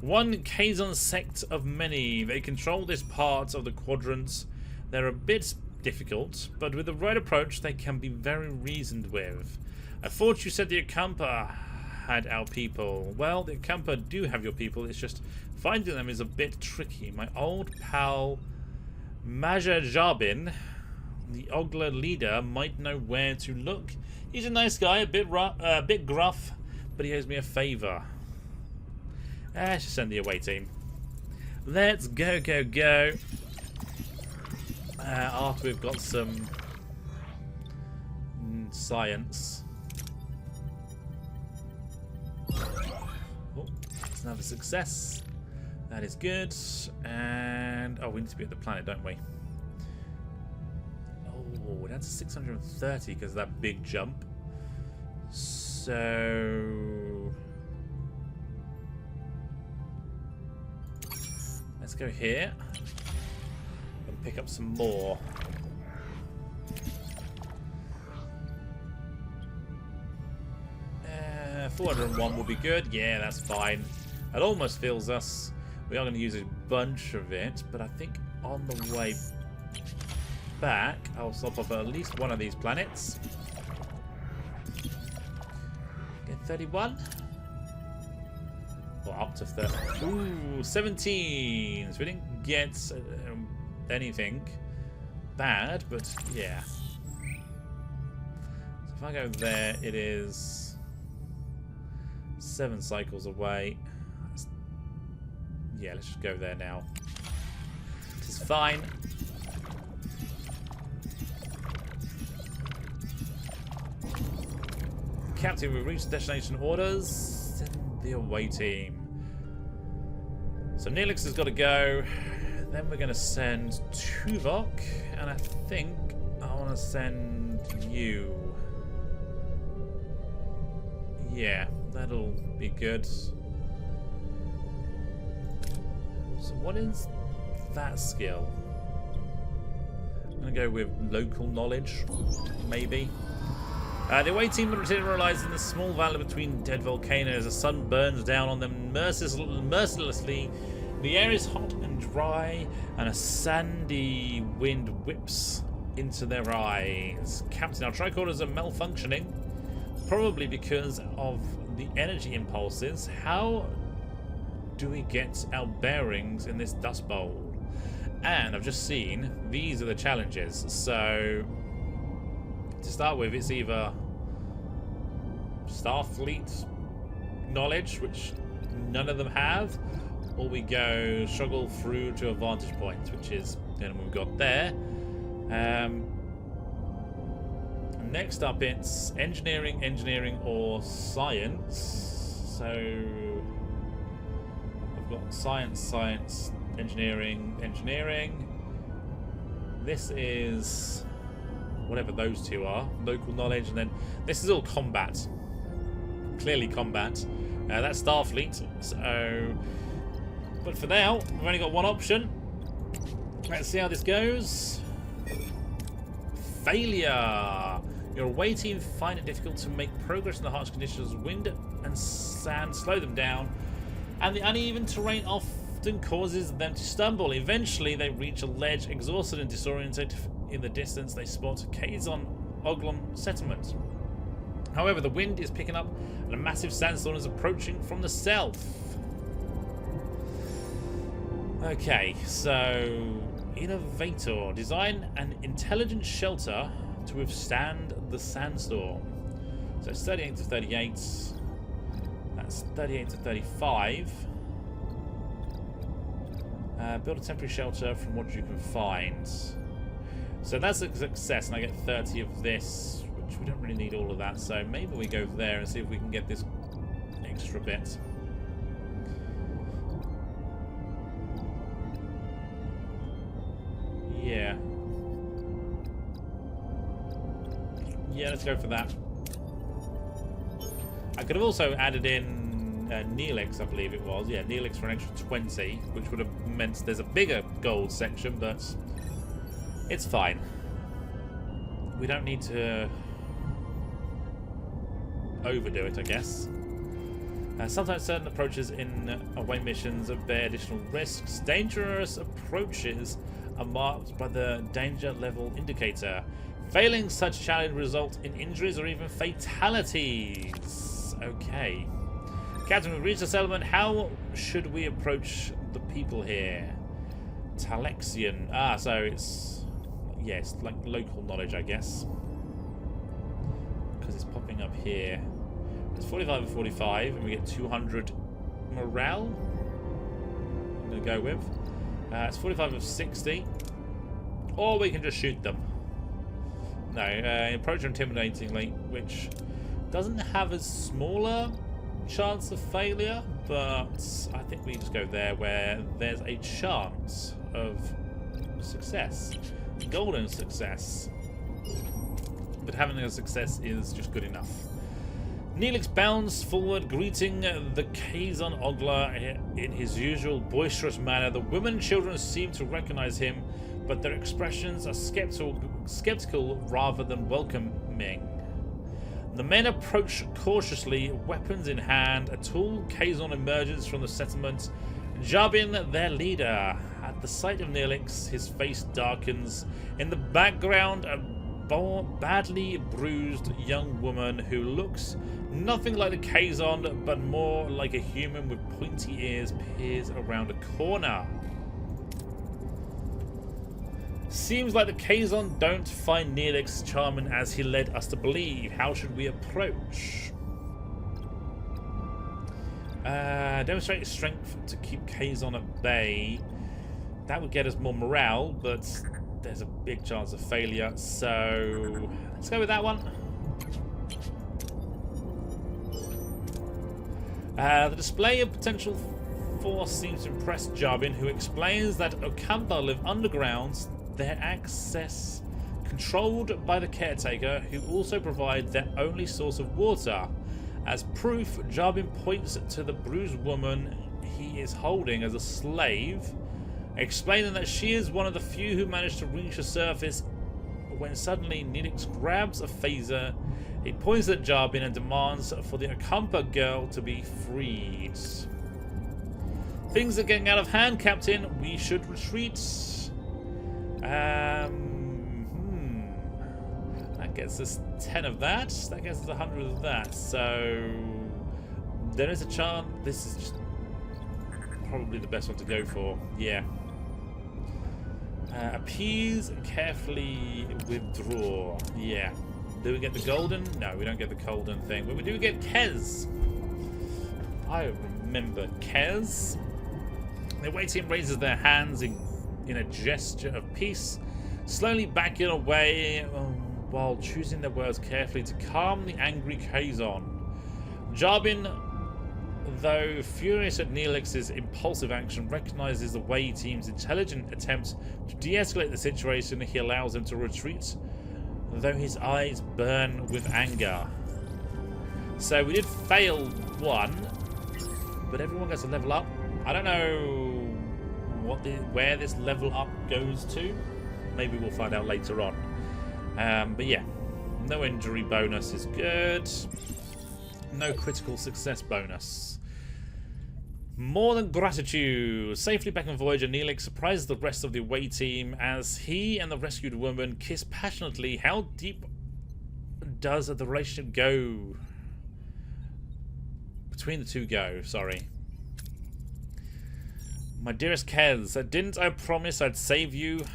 One Kazon sect of many. They control this part of the quadrant. They're a bit difficult, but with the right approach, they can be very reasoned with. I thought you said the Ocampa had our people. Well, the Ocampa do have your people. It's just finding them is a bit tricky. My old pal Maja Jarbin, the Ogla leader, might know where to look. He's a nice guy, a bit gruff, but he owes me a favour. Let's just send the away team. Let's go, go, go. After we've got some science. That's another success. That is good. And oh, we need to be at the planet, don't we? Oh, that's 630 because of that big jump. So let's go here and pick up some more. 401 will be good. Yeah, that's fine. It almost fills us. We are going to use a bunch of it, but I think on the way back, I'll stop off at least one of these planets. Get 31. Or up to 30. Ooh, 17. So we didn't get anything bad, but yeah. So if I go there, it is 7 cycles away. Yeah, let's just go there now. It is fine. Captain, we've reached destination orders. Send the away team. So Neelix has got to go. Then we're going to send Tuvok. And I think I want to send you. Yeah, that'll be good. So what is that skill? I'm going to go with local knowledge, maybe. The away team materialize in the small valley between dead volcanoes. The sun burns down on them mercilessly. The air is hot and dry, and a sandy wind whips into their eyes. Captain, our tricorders are malfunctioning, probably because of the energy impulses. How do we get our bearings in this dust bowl? And I've just seen these are the challenges. So to start with, it's either Starfleet knowledge, which none of them have, or we go struggle through to a vantage point, which is then we've got there. Next up, it's engineering, or science. So I've got science, engineering. This is whatever those two are, local knowledge, and then this is all combat. Clearly combat. That's Starfleet. So, but for now, we've only got one option. Let's see how this goes. Failure. Your away team find it difficult to make progress in the harsh conditions. Wind and sand slow them down, and the uneven terrain often causes them to stumble. Eventually, they reach a ledge, exhausted and disoriented. In the distance, they spot Kazon Oglon settlement. However, the wind is picking up, and a massive sandstorm is approaching from the south. Okay, so Innovator, design an intelligent shelter to withstand the sandstorm. So it's 38 to 38. That's 38 to 35. Build a temporary shelter from what you can find. So that's a success, and I get 30 of this, which we don't really need all of that. So maybe we go there and see if we can get this extra bit. Yeah. Yeah, let's go for that. I could have also added in Neelix, I believe it was. Yeah, Neelix for an extra 20, which would have meant there's a bigger gold section, but it's fine. We don't need to overdo it, I guess. Sometimes certain approaches in away missions bear additional risks. Dangerous approaches are marked by the danger level indicator. Failing such challenge result in injuries or even fatalities. Okay. Captain, we've reached the settlement. How should we approach the people here? Talexian. Ah, so it's... yes, like local knowledge, I guess. Because it's popping up here. It's 45 and 45, and we get 200 morale. I'm going to go with. It's 45 of 60. Or we can just shoot them. No, approach intimidatingly, which doesn't have a smaller chance of failure, but I think we just go there where there's a chance of success. Golden success. But having a success is just good enough. Neelix bounds forward, greeting the Kazon Ogla in his usual boisterous manner. The women and children seem to recognize him, but their expressions are skeptical rather than welcoming. The men approach cautiously, weapons in hand. A tall Kazon emerges from the settlement, Jabin, their leader. At the sight of Neelix, his face darkens. In the background, a badly bruised young woman who looks nothing like the Kazon, but more like a human with pointy ears, peers around a corner. Seems like the Kazon don't find Neelix charming as he led us to believe. How should we approach? Demonstrate strength to keep Kazon at bay. That would get us more morale, but there's a big chance of failure, so let's go with that one. The display of potential force seems to impress Jabin, who explains that Ocampa live underground, their access controlled by the caretaker, who also provide their only source of water. As proof, Jabin points to the bruised woman he is holding as a slave, explaining that she is one of the few who managed to reach the surface when suddenly Neelix grabs a phaser. He points at Jabin and demands for the Ocampa girl to be freed. Things are getting out of hand, Captain. We should retreat. That gets us 10 of that. That gets us 100 of that. So there is a chance. This is just probably the best one to go for. Yeah. Appease, carefully withdraw. Yeah. Do we get the golden? No, we don't get the golden thing. But we do get Kez. I remember Kez. The away team raises their hands in a gesture of peace, slowly backing away while choosing their words carefully to calm the angry Kazon. Jabin, though furious at Neelix's impulsive action, recognizes the away team's intelligent attempt to de-escalate the situation. He allows them to retreat, though his eyes burn with anger. So we did fail one, but everyone gets a level up. I don't know where this level up goes to. Maybe we'll find out later on. But yeah, no injury bonus is good. No critical success bonus. More than gratitude. Safely back on Voyager, Neelix surprises the rest of the away team as he and the rescued woman kiss passionately. How deep does the relationship go? Between the two go, sorry. My dearest Kez, didn't I promise I'd save you?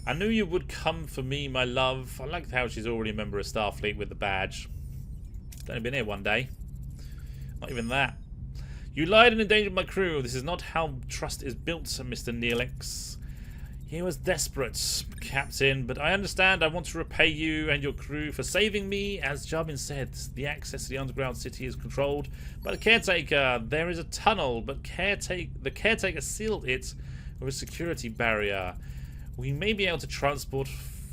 I knew you would come for me, my love. I like how she's already a member of Starfleet with the badge. She's only been here one day. Not even that. You lied and endangered my crew. This is not how trust is built, Mr. Neelix. He was desperate, Captain, but I understand. I want to repay you and your crew for saving me. As Jabin said, the access to the underground city is controlled by the caretaker. There is a tunnel, but the caretaker sealed it with a security barrier. We may be able to transport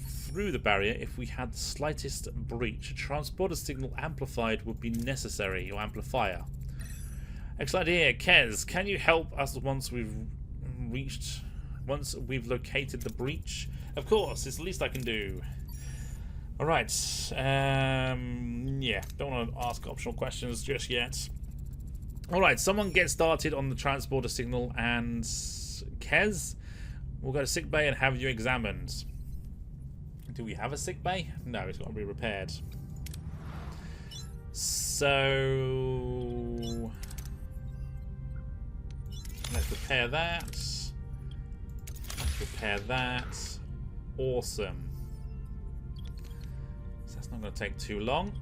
through the barrier if we had the slightest breach. A transporter signal amplified would be necessary, or amplifier. Excellent idea. Kez, can you help us once we've located the breach? Of course, it's the least I can do. Alright. Yeah, don't want to ask optional questions just yet. Alright, someone get started on the transporter signal, and Kez, we'll go to sickbay and have you examined. Do we have a sickbay? No, it's got to be repaired. So let's repair that. Let's repair that. Awesome. So that's not going to take too long.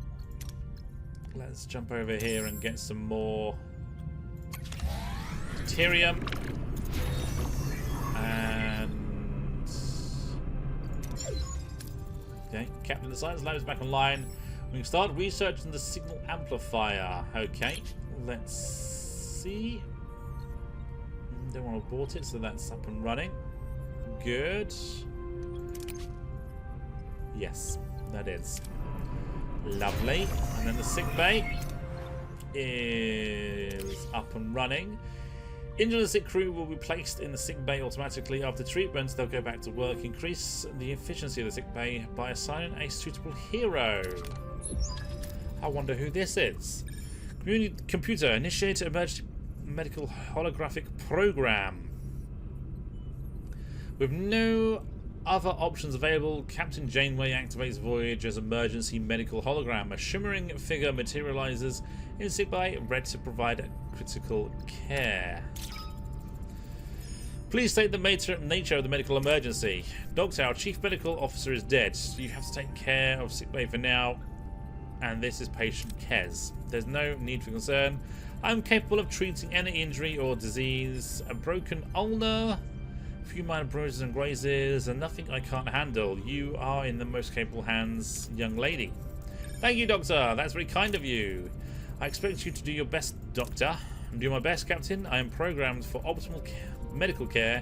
Let's jump over here and get some more deuterium. And okay, Captain the Science Lab is back online. We can start researching the signal amplifier. Okay, let's see. Don't want to abort it, so that's up and running. Good. Yes, that is. Lovely. And then the sick bay is up and running. Injured and sick crew will be placed in the sick bay automatically. After treatment, they'll go back to work. Increase the efficiency of the sick bay by assigning a suitable hero. I wonder who this is. Computer, initiate emergency medical holographic program. With no other options available, Captain Janeway activates Voyager's emergency medical hologram. A shimmering figure materializes in sick bay, ready to provide critical care. Please state the nature of the medical emergency. Doctor, our chief medical officer is dead. You have to take care of sick bay for now. And this is patient Kez. There's no need for concern. I'm capable of treating any injury or disease. A broken ulnar, a few minor bruises and grazes, and nothing I can't handle. You are in the most capable hands, young lady. Thank you, Doctor. That's very kind of you. I expect you to do your best, Doctor. I'm doing my best, Captain. I am programmed for optimal medical care.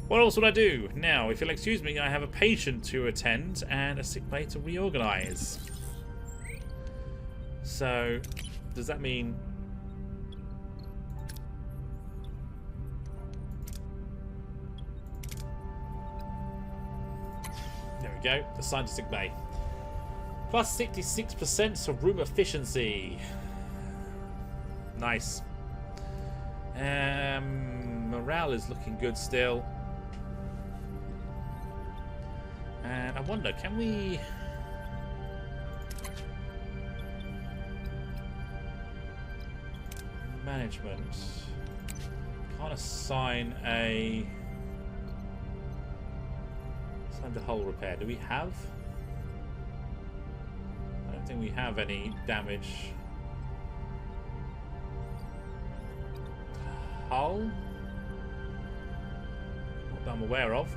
What else would I do? Now, if you'll excuse me, I have a patient to attend and a sick bay to reorganize. So, does that mean... There we go, assigned to sick bay. Plus 66% of room efficiency. Nice. Morale is looking good still. And I wonder, can we... Management. Can't assign a... Assign the hull repair. Do we have? I don't think we have any damage. Hull? Not that I'm aware of.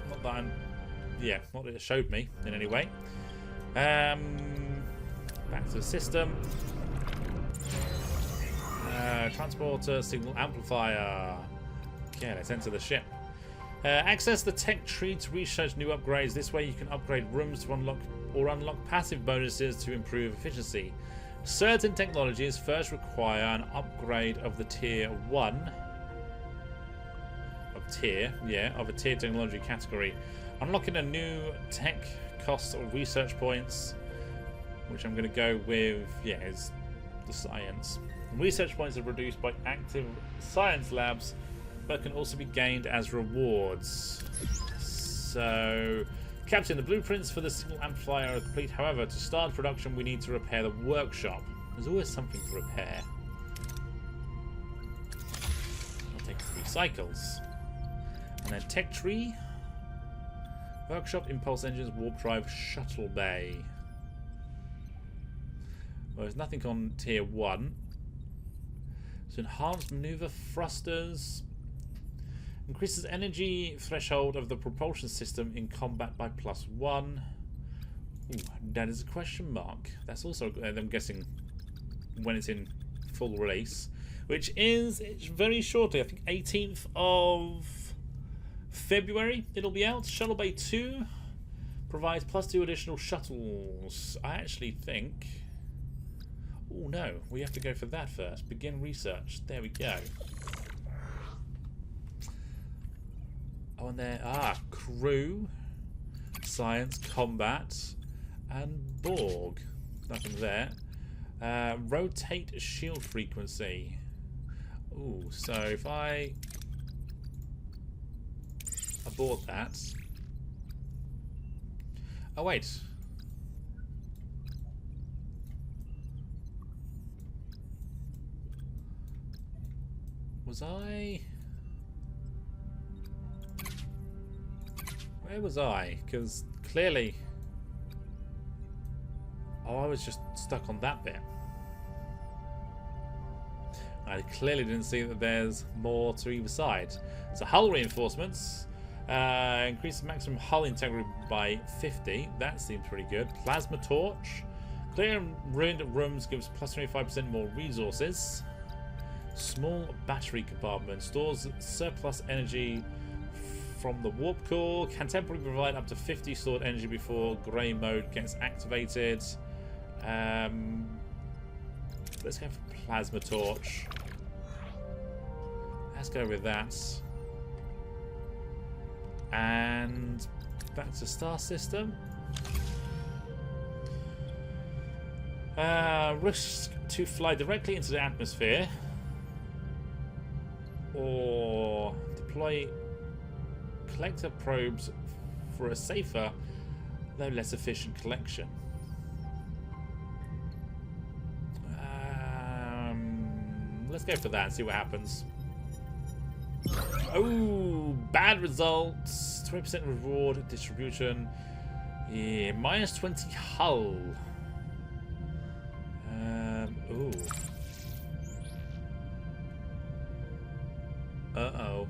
Not that I'm... Yeah, not that it showed me in any way. Back to the system. Transporter, signal amplifier. Okay, let's enter the ship. Access the tech tree to research new upgrades. This way you can upgrade rooms to unlock passive bonuses to improve efficiency. Certain technologies first require an upgrade of the tier 1 of a tier technology category. Unlocking a new tech costs or research points, which I'm going to go with, is the science. Research points are reduced by active science labs, but can also be gained as rewards. So, Captain, the blueprints for the signal amplifier are complete. However, to start production, we need to repair the workshop. There's always something to repair. I'll take 3 cycles. And then tech tree, workshop, impulse engines, warp drive, shuttle bay. Well, there's nothing on tier 1. So enhanced maneuver thrusters. Increases energy threshold of the propulsion system in combat by +1. Ooh, that is a question mark. That's also, I'm guessing, when it's in full release. Which is very shortly, I think 18th of February it'll be out. Shuttle Bay 2 provides +2 additional shuttles. I actually think... Oh no, we have to go for that first. Begin research. There we go. Oh, and there... crew, science, combat, and Borg. Nothing there. Rotate shield frequency. Ooh, so if I abort that... Oh, wait. Was I... Where was I? Because clearly... Oh, I was just stuck on that bit. I clearly didn't see that there's more to either side. So hull reinforcements. Increase the maximum hull integrity by 50. That seems pretty good. Plasma torch. Clear and ruined rooms gives +25% more resources. Small battery compartment. Stores surplus energy from the warp core. Can temporarily provide up to 50 stored energy before grey mode gets activated. Let's go for plasma torch. Let's go with that. And back to star system. Risk to fly directly into the atmosphere, or deploy collector probes for a safer, though less efficient collection. Let's go for that and see what happens. Oh, bad results. 20% reward distribution. Yeah, minus 20 hull. Ooh. Uh-oh.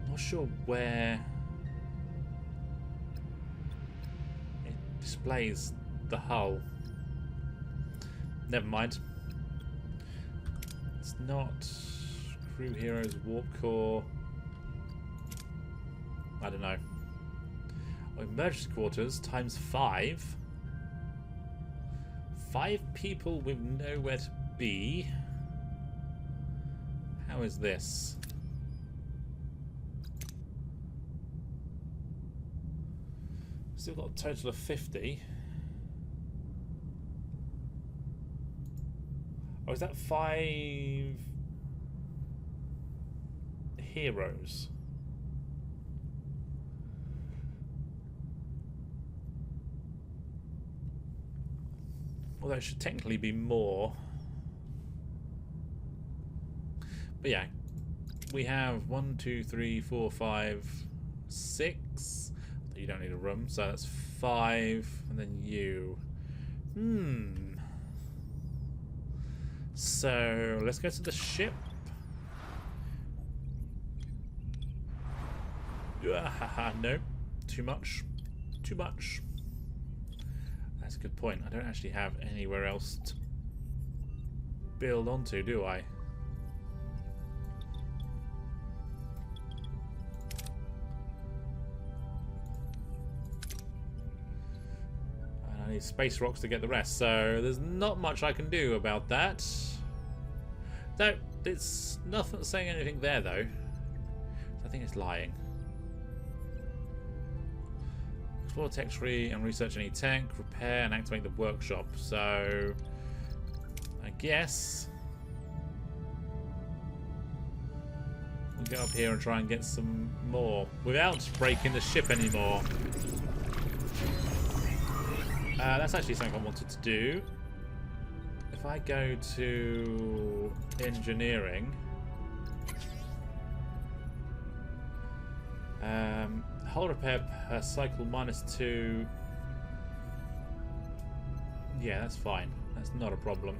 Not sure where it displays the hull. Never mind. It's not Crew Heroes Warp Core. I don't know. Oh, emergency quarters times 5. 5 people with nowhere to be. How is this? Still got a total of 50. Oh, is that 5 heroes? Well, that should technically be more. But yeah, we have 1, 2, 3, 4, 5, 6. You don't need a room, so that's 5, and then you. So let's go to the ship. No, too much. Too much. That's a good point. I don't actually have anywhere else to build onto, do I? And I need space rocks to get the rest, so there's not much I can do about that. No, it's nothing saying anything there though. I think it's lying. Explore tech tree and research any tech, repair and activate the workshop. So I guess we'll go up here and try and get some more without breaking the ship anymore. That's actually something I wanted to do. If I go to engineering, hull repair per cycle -2. Yeah, that's fine. That's not a problem.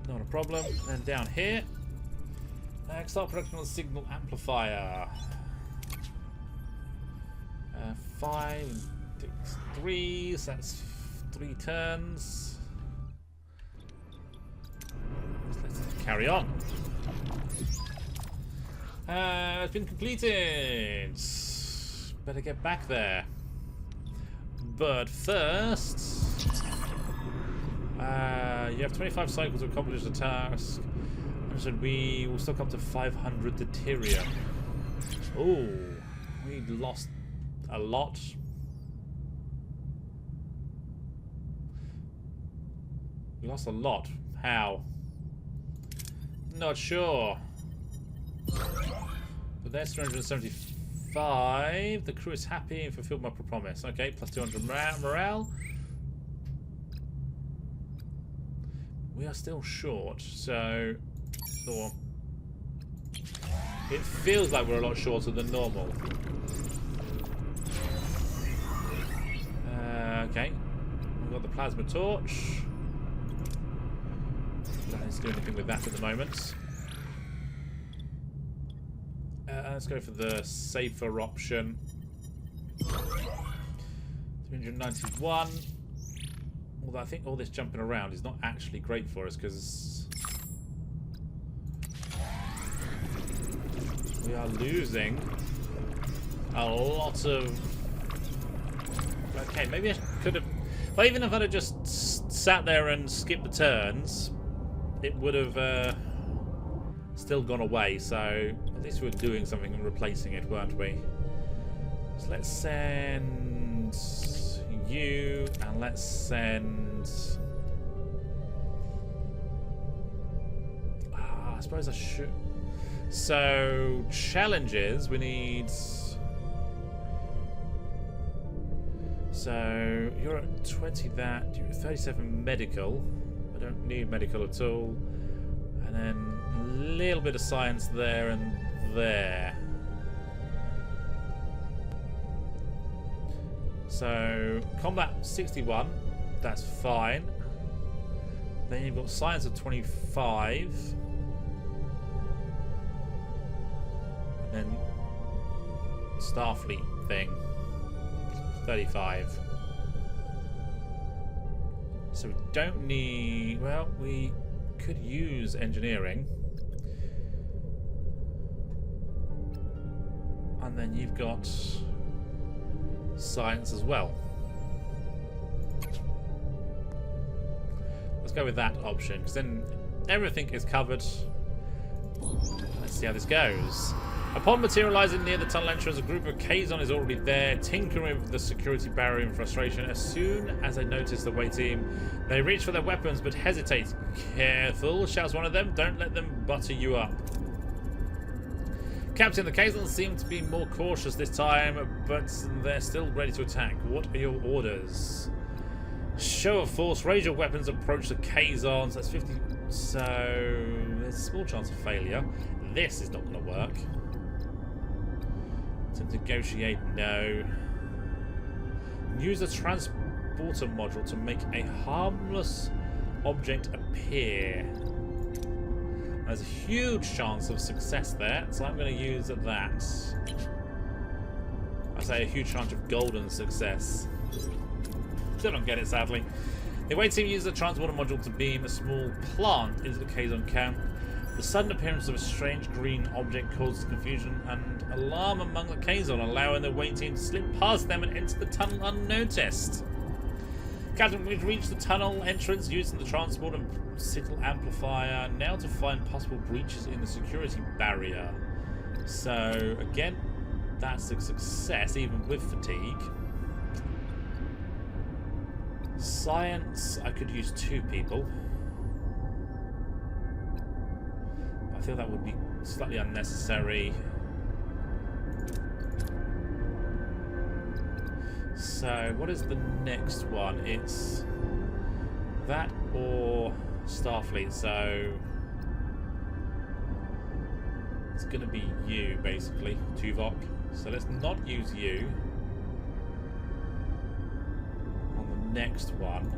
Not a problem. Then down here, start production on signal amplifier. 5 and 6, 3, so that's 3 turns. Let's carry on. It's been completed. Better get back there. But first, you have 25 cycles to accomplish the task. So we will stock up to 500 deuterium. Oh, we lost a lot. We lost a lot. How? Not sure. But there's 375. The crew is happy and fulfilled my promise. Okay, plus 200 morale. We are still short, so... Or it feels like we're a lot shorter than normal. Okay, we've got the plasma torch. Don't need to do anything with that at the moment. Let's go for the safer option. 391. Although I think all this jumping around is not actually great for us because we are losing a lot of... Okay, maybe I could have... Well, even if I'd have just sat there and skipped the turns, it would have still gone away. So at least we were doing something and replacing it, weren't we? So let's send you, and let's send... I suppose I should... So, challenges, we need... So, you're at 20 that, you're at 37 medical. I don't need medical at all. And then a little bit of science there and there. So, combat 61, that's fine. Then you've got science of 25. And then Starfleet thing, 35. So we don't need... Well, we could use engineering. And then you've got science as well. Let's go with that option, because then everything is covered. Let's see how this goes. Upon materializing near the tunnel entrance, a group of Kazon is already there, tinkering with the security barrier in frustration. As soon as they notice the away team, they reach for their weapons but hesitate. Careful, shouts one of them. Don't let them butter you up. Captain, the Kazon seem to be more cautious this time, but they're still ready to attack. What are your orders? Show of force. Raise your weapons. Approach the Kazons. That's 50. So there's a small chance of failure. This is not going to work. To negotiate, no. Use a transporter module to make a harmless object appear. There's a huge chance of success there, so I'm going to use that. I say a huge chance of golden success. Still don't get it, sadly. The away team uses a transporter module to beam a small plant into the Kazon camp. The sudden appearance of a strange green object causes confusion and alarm among the Kazon, allowing the away team to slip past them and enter the tunnel unnoticed. Captain, we've reached the tunnel entrance using the transport and signal amplifier now to find possible breaches in the security barrier. So, again, that's a success, even with fatigue. Science, I could use 2 people. I feel that would be slightly unnecessary. So, what is the next one? It's that or Starfleet. So, it's going to be you, basically, Tuvok. So, let's not use you on the next one.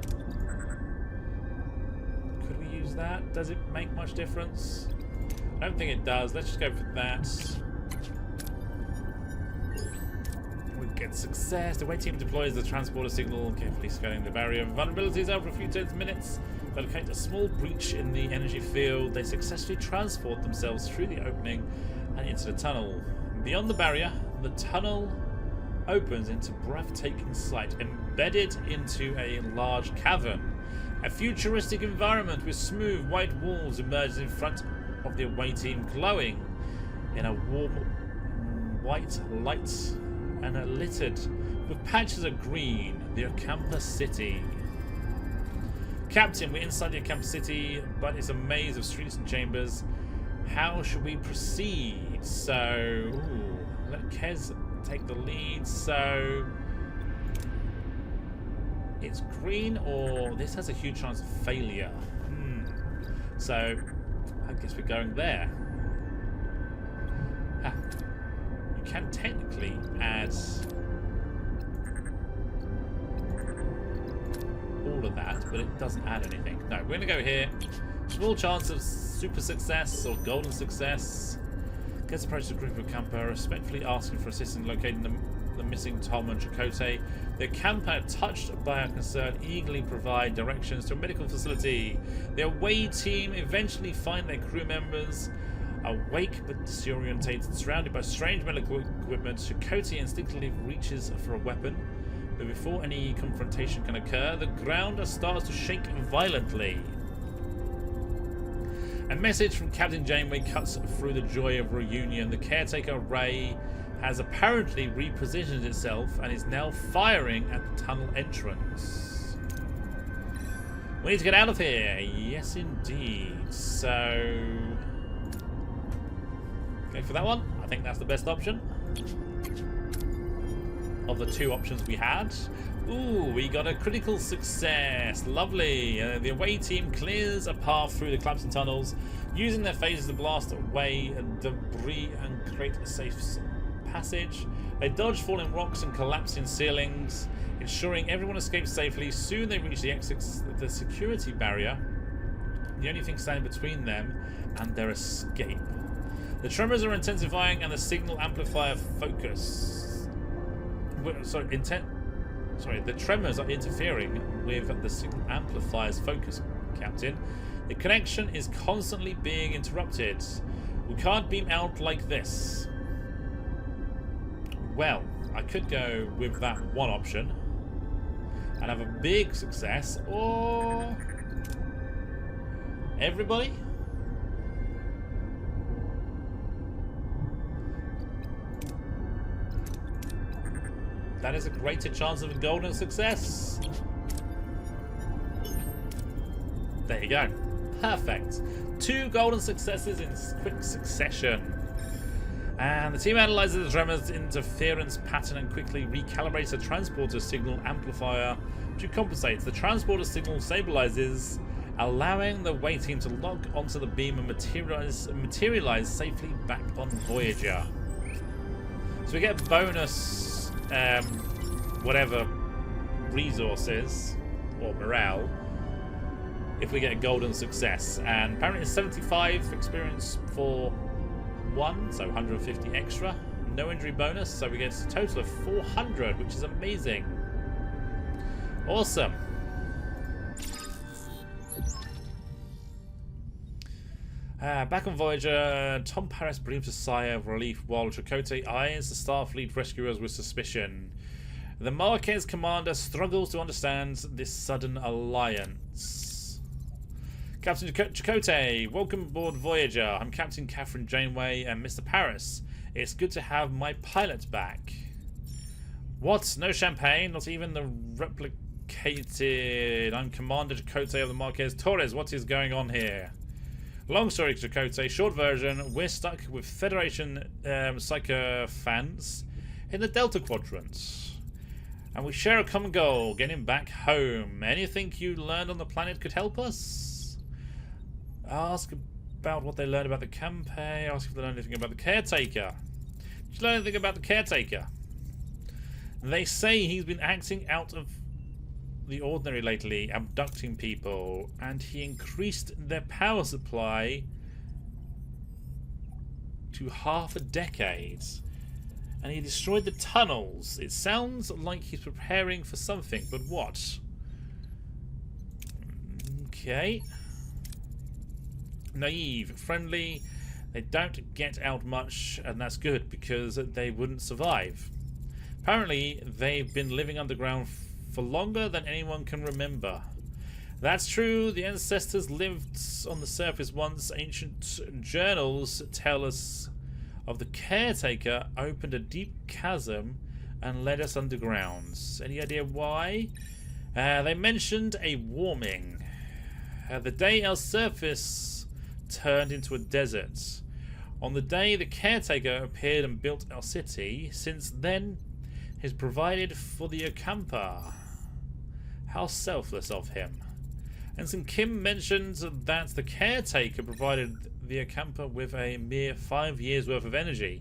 Could we use that? Does it make much difference? I don't think it does. Let's just go for that. We get success. The away team deploys the transporter signal, carefully scanning the barrier. Vulnerabilities over a few tens of minutes. They locate a small breach in the energy field. They successfully transport themselves through the opening and into the tunnel. Beyond the barrier, the tunnel opens into breathtaking sight, embedded into a large cavern. A futuristic environment with smooth white walls emerges in front of the away team, glowing in a warm white light and are littered with patches of green. The Ocampa City. Captain, we're inside the Ocampa City, but it's a maze of streets and chambers. How should we proceed? So, let Kez take the lead. So, it's green, or this has a huge chance of failure. So, I guess we're going there. You can technically add all of that, but it doesn't add anything. No, we're going to go here. Small chance of super success or golden success. Gets approached a group of camper, respectfully asking for assistance locating the missing Tom and Chakotay, the camper, touched by our concern, eagerly provide directions to a medical facility. The away team eventually find their crew members awake but disorientated, surrounded by strange medical equipment. Chakotay instinctively reaches for a weapon, but before any confrontation can occur, the ground starts to shake violently. A message from Captain Janeway cuts through the joy of reunion. The caretaker Ray has apparently repositioned itself and is now firing at the tunnel entrance. We need to get out of here. Yes, indeed. So, go for that one. I think that's the best option of the two options we had. Ooh, we got a critical success. Lovely. The away team clears a path through the collapsing tunnels, using their phasers to blast away debris and create a safe passage. They dodge falling rocks and collapsing ceilings, ensuring everyone escapes safely. Soon they reach the security barrier, the only thing standing between them and their escape. The tremors are intensifying and the signal amplifier focus. The tremors are interfering with the signal amplifier's focus, Captain. The connection is constantly being interrupted. We can't beam out like this. Well, I could go with that one option and have a big success, or everybody? That is a greater chance of a golden success. There you go. Perfect. 2 golden successes in quick succession. And the team analyzes the tremors interference pattern and quickly recalibrates the transporter signal amplifier to compensate. The transporter signal stabilizes, allowing the away team to lock onto the beam and materialize safely back on Voyager. So we get bonus whatever resources or morale if we get a golden success, and apparently it's 75 experience for 1, so 150 extra, no injury bonus, so we get a total of 400, which is amazing. Awesome. Back on Voyager, Tom Paris breathes a sigh of relief while Chakotay eyes the Starfleet rescuers with suspicion. The Marquez commander struggles to understand this sudden alliance. Captain Chakotay, welcome aboard Voyager. I'm Captain Catherine Janeway and Mr. Paris. It's good to have my pilot back. What? No champagne? Not even the replicated... I'm Commander Chakotay of the Marquez Torres. What is going on here? Long story, Chakotay. Short version, we're stuck with Federation sycophants in the Delta Quadrant. And we share a common goal, getting back home. Anything you learned on the planet could help us? Ask about what they learned about the campaign. Ask if they learned anything about the caretaker. Did you learn anything about the caretaker? They say he's been acting out of the ordinary lately, abducting people, and he increased their power supply to half a decade, and he destroyed the tunnels. It sounds like he's preparing for something, but what? Okay. Naive, friendly, they don't get out much, and that's good because they wouldn't survive. Apparently they've been living underground for longer than anyone can remember. That's true, the ancestors lived on the surface once. Ancient journals tell us of the caretaker opened a deep chasm and led us underground. Any idea why? They mentioned a warming. The day our surface turned into a desert. On the day the caretaker appeared and built our city. Since then, he's provided for the Ocampa. How selfless of him. Ensign Kim mentioned that the caretaker provided the Ocampa with a mere 5 years worth of energy,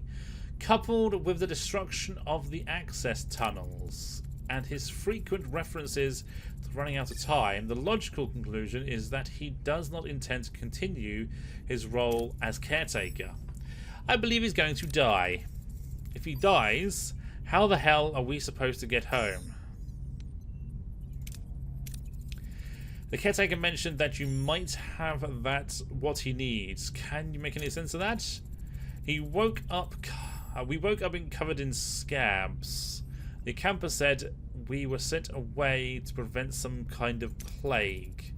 coupled with the destruction of the access tunnels and his frequent references to running out of time. The logical conclusion is that he does not intend to continue his role as caretaker. I believe he's going to die. If he dies, How the hell are we supposed to get home? The caretaker mentioned that you might have what he needs. Can you make any sense of that? We woke up covered in scabs. The camper said we were sent away to prevent some kind of plague.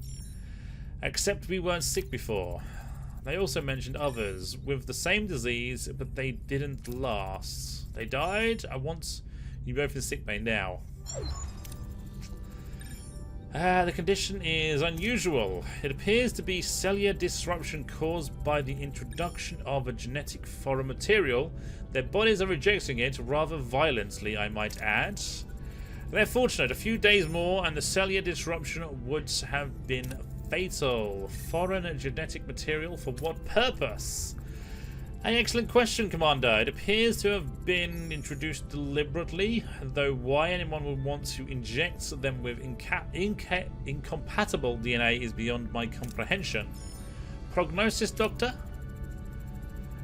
Except we weren't sick before. They also mentioned others with the same disease, but they didn't last. They died? I want you both in sickbay now. The condition is unusual. It appears to be cellular disruption caused by the introduction of a genetic foreign material. Their bodies are rejecting it rather violently, I might add. They're fortunate. A few days more and the cellular disruption would have been fatal. Foreign genetic material for what purpose? An excellent question, Commander. It appears to have been introduced deliberately, though why anyone would want to inject them with incompatible DNA is beyond my comprehension. Prognosis, Doctor?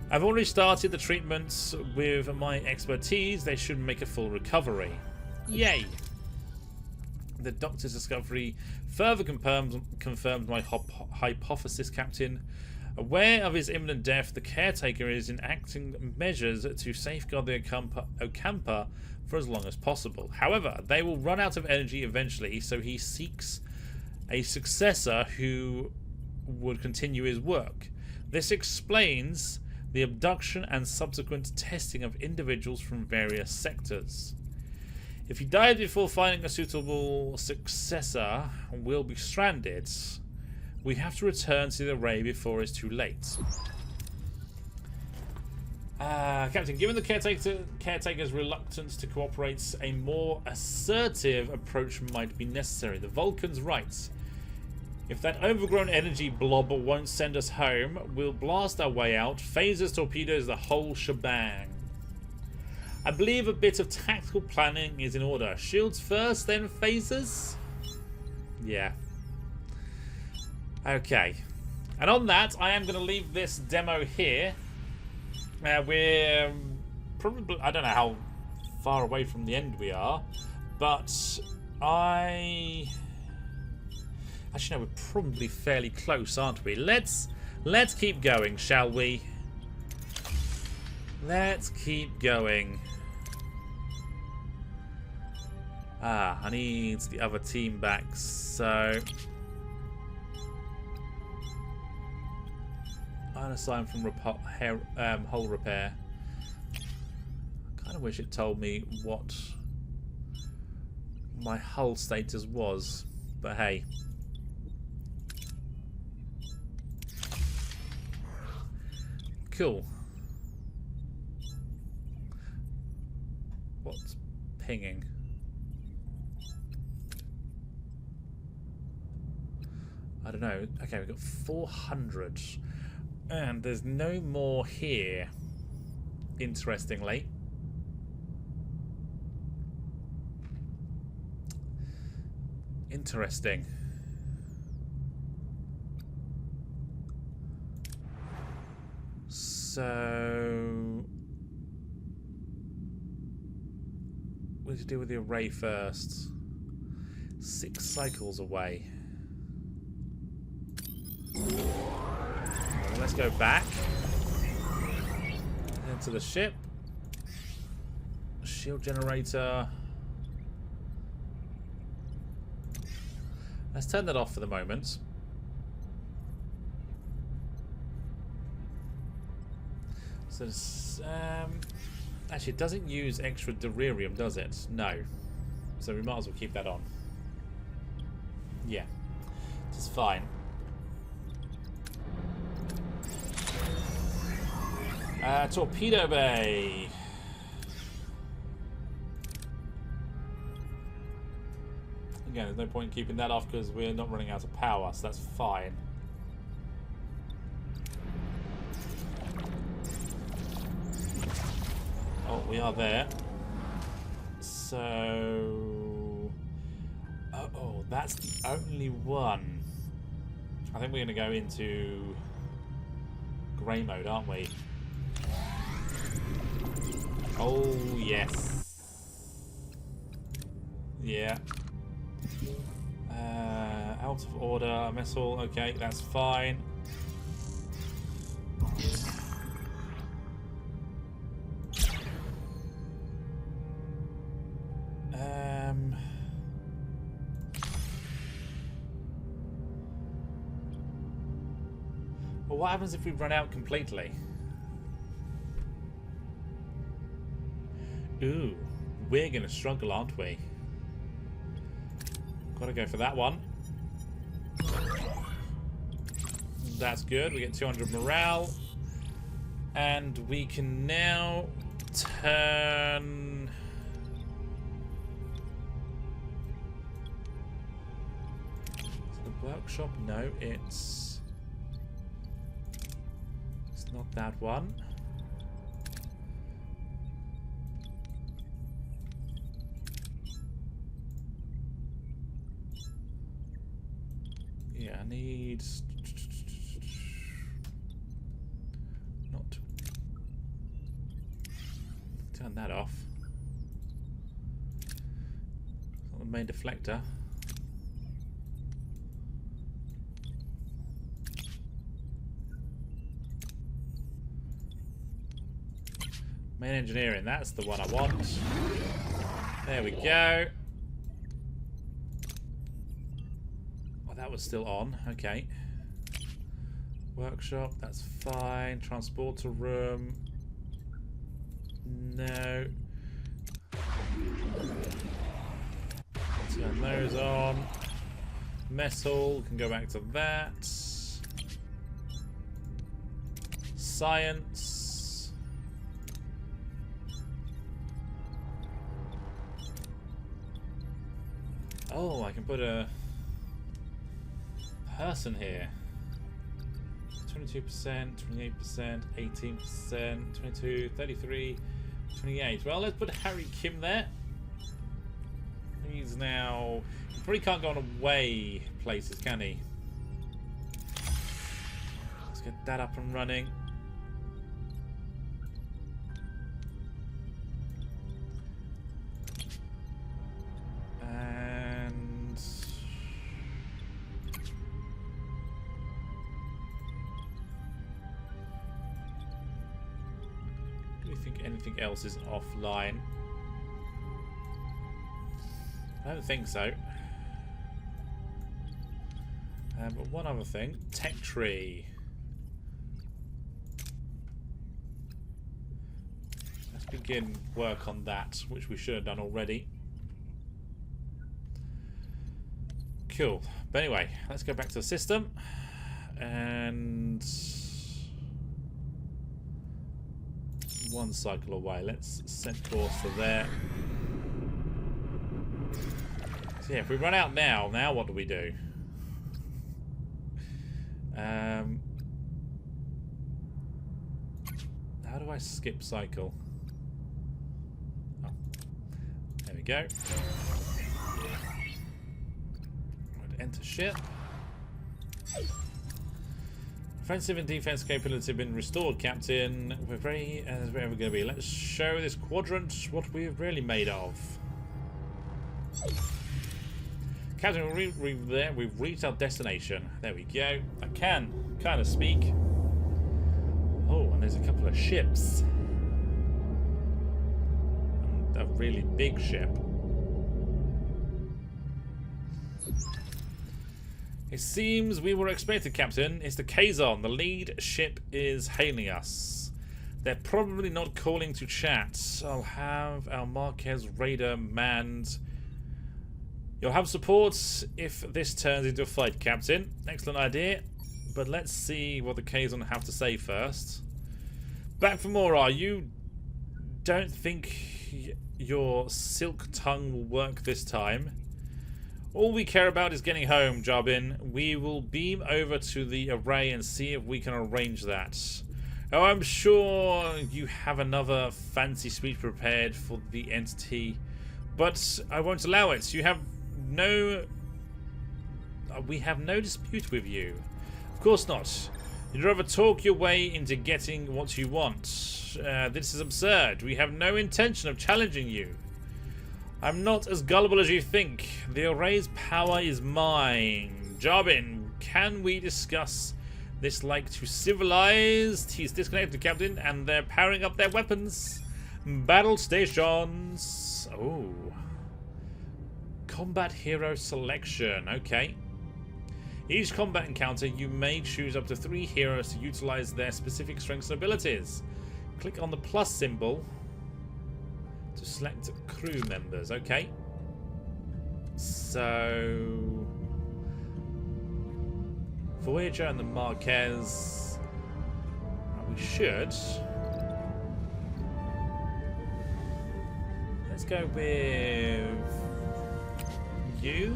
I've already started the treatments with my expertise. They should make a full recovery. Yay! The Doctor's discovery further confirms my hypothesis, Captain. Aware of his imminent death, the caretaker is enacting measures to safeguard the Ocampa for as long as possible. However, they will run out of energy eventually, so he seeks a successor who would continue his work. This explains the abduction and subsequent testing of individuals from various sectors. If he died before finding a suitable successor, we'll be stranded. We have to return to the array before it's too late. Captain, given the caretaker's reluctance to cooperate, a more assertive approach might be necessary. The Vulcan's right. If that overgrown energy blob won't send us home, we'll blast our way out. Phasers, torpedoes, the whole shebang. I believe a bit of tactical planning is in order. Shields first, then phasers? Yeah. Okay. And on that, I am going to leave this demo here. We're probably... I don't know how far away from the end we are. But Actually, no, we're probably fairly close, aren't we? Let's keep going, shall we? Let's keep going. I need the other team back, so... Unassign from hull repair. I kind of wish it told me what my hull status was, but hey. Cool. What's pinging? I don't know. Okay, we've got 400. And there's no more here, interestingly. Interesting. So... we need to deal with the array first. 6 cycles away. Let's go back into the ship. Shield generator. Let's turn that off for the moment. So actually, it doesn't use extra delirium, does it? No. So we might as well keep that on. Yeah, it's fine. Torpedo bay. Again, there's no point in keeping that off because we're not running out of power, so that's fine. Oh, we are there. So... oh, that's the only one. I think we're going to go into grey mode, aren't we? Oh, yes. Yeah. Out of order, missile. Okay, that's fine. Well, what happens if we run out completely? Ooh, we're gonna struggle, aren't we? Gotta go for that one. That's good. We get 200 morale. And we can now turn... Is it the workshop? No, it's not that one. Yeah, I need... Not... Turn that off. It's not the main deflector. Main engineering, that's the one I want. There we go. Oh, that was still on. Okay. Workshop, that's fine. Transporter room. No. Turn those on. Mess hall, can go back to that. Science. Oh, I can put a person here. 22%, 28%, 18%, 22, 33, 28. Well, let's put Harry Kim there. He's now... He probably can't go on away places, can he? Let's get that up and running. Anything else is offline? I don't think so. But one other thing, tech tree. Let's begin work on that, which we should have done already. Cool. But anyway, let's go back to the system and one cycle away. Let's set course for there. So yeah, if we run out now what do we do? How do I skip cycle? Oh, there we go. Right, enter ship. Offensive and defense capability have been restored, Captain. We're very as we're ever going to be. Let's show this quadrant what we're really made of. Captain, we've reached our destination. There we go. I can kind of speak. Oh, and there's a couple of ships. And a really big ship. It seems we were expected, Captain. It's the Kazon. The lead ship is hailing us. They're probably not calling to chat. I'll have our Marquez radar manned. You'll have support if this turns into a fight, Captain. Excellent idea. But let's see what the Kazon have to say first. Back for more, are you? Don't think your silk tongue will work this time. All we care about is getting home, Jabin. We will beam over to the array and see if we can arrange that. Oh, I'm sure you have another fancy suite prepared for the entity, but I won't allow it. You have no... We have no dispute with you. Of course not. You'd rather talk your way into getting what you want. This is absurd. We have no intention of challenging you. I'm not as gullible as you think. The array's power is mine. Jarbin, can we discuss this like to civilized? He's disconnected the captain and they're powering up their weapons. Battle stations. Oh. Combat hero selection. Okay. Each combat encounter, you may choose up to 3 heroes to utilize their specific strengths and abilities. Click on the plus symbol to select crew members. Okay. So Voyager and the Marquez. We should. Let's go with you.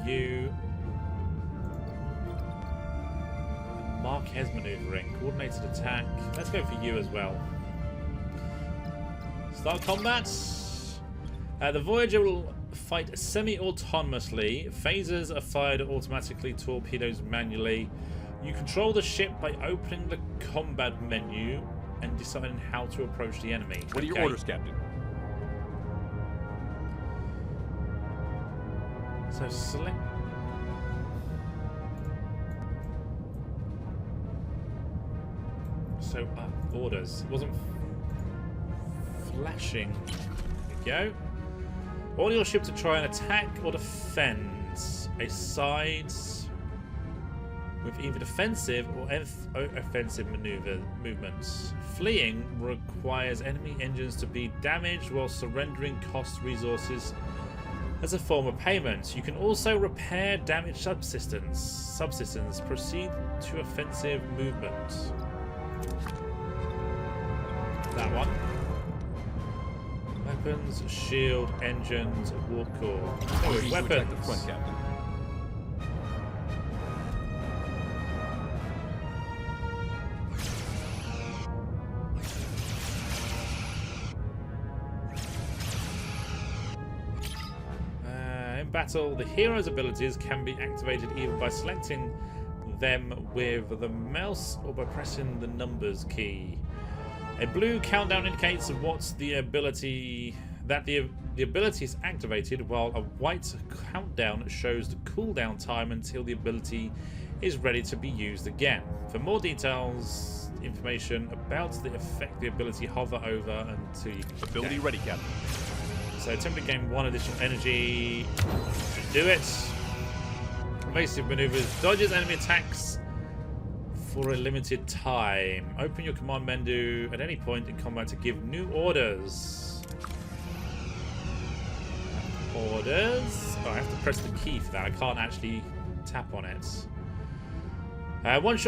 You. Marquez maneuvering, coordinated attack. Let's go for you as well. Start combat. The Voyager will fight semi-autonomously. Phasers are fired automatically, torpedoes manually. You control the ship by opening the combat menu and deciding how to approach the enemy. What are your orders, Captain? So select. So orders. It wasn't flashing. There we go. Order your ship to try and attack or defend a side with either defensive or offensive movements. Fleeing requires enemy engines to be damaged, while surrendering costs resources as a form of payment. You can also repair damaged subsystems. Proceed to offensive movement. That one. Weapons, shield, engines, warp core. Oh, weapons. The front, Captain. In battle, the hero's abilities can be activated either by selecting them with the mouse or by pressing the numbers key. A blue countdown indicates what's the ability that the ability is activated, while a white countdown shows the cooldown time until the ability is ready to be used again. For more details, information about the effect, the ability hover over until you ability ready, Captain. So attempt to gain 1 additional energy. Do it. Evasive maneuvers. Dodges enemy attacks for a limited time. Open your command menu at any point in combat to give new orders. Orders. Oh, I have to press the key for that. I can't actually tap on it. Once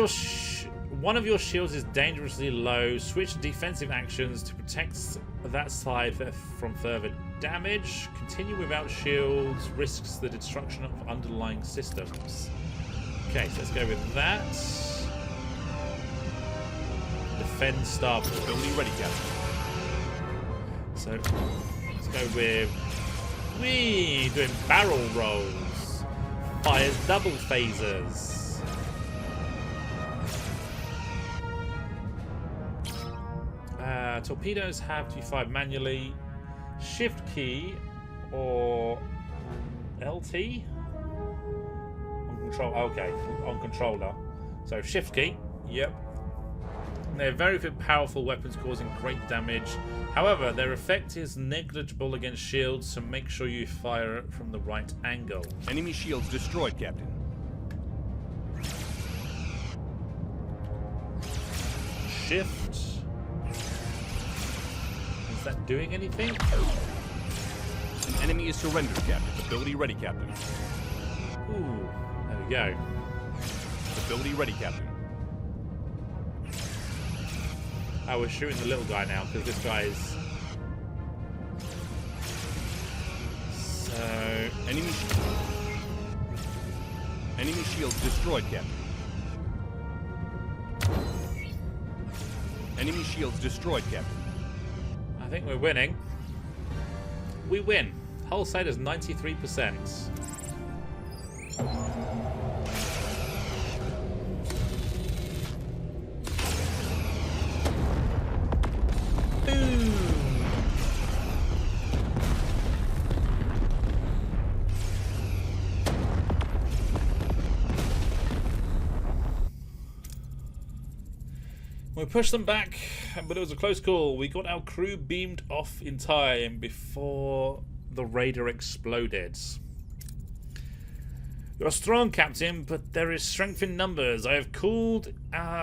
one of your shields is dangerously low, switch defensive actions to protect that side from further damage. Continue without shields risks the destruction of underlying systems. Okay, so let's go with that. Defend starboard. Ability ready, Captain. So let's go with doing barrel rolls. Fires double phasers. Torpedoes have to be fired manually. Shift key or LT on control. Okay, on controller. So shift key. Yep. They're very powerful weapons, causing great damage. However, their effect is negligible against shields, so make sure you fire it from the right angle. Enemy shields destroyed, Captain. Shift. Is that doing anything? An enemy is surrendered, Captain. Ability ready, Captain. Ooh, there we go. Ability ready, Captain. Oh, we're shooting the little guy now because this guy's. So enemy shields destroyed, Captain. Enemy shields destroyed, Captain. I think we're winning. We win. Hull side is 93%. We pushed them back, but it was a close call. We got our crew beamed off in time before the raider exploded. You're strong, Captain, but there is strength in numbers. I have called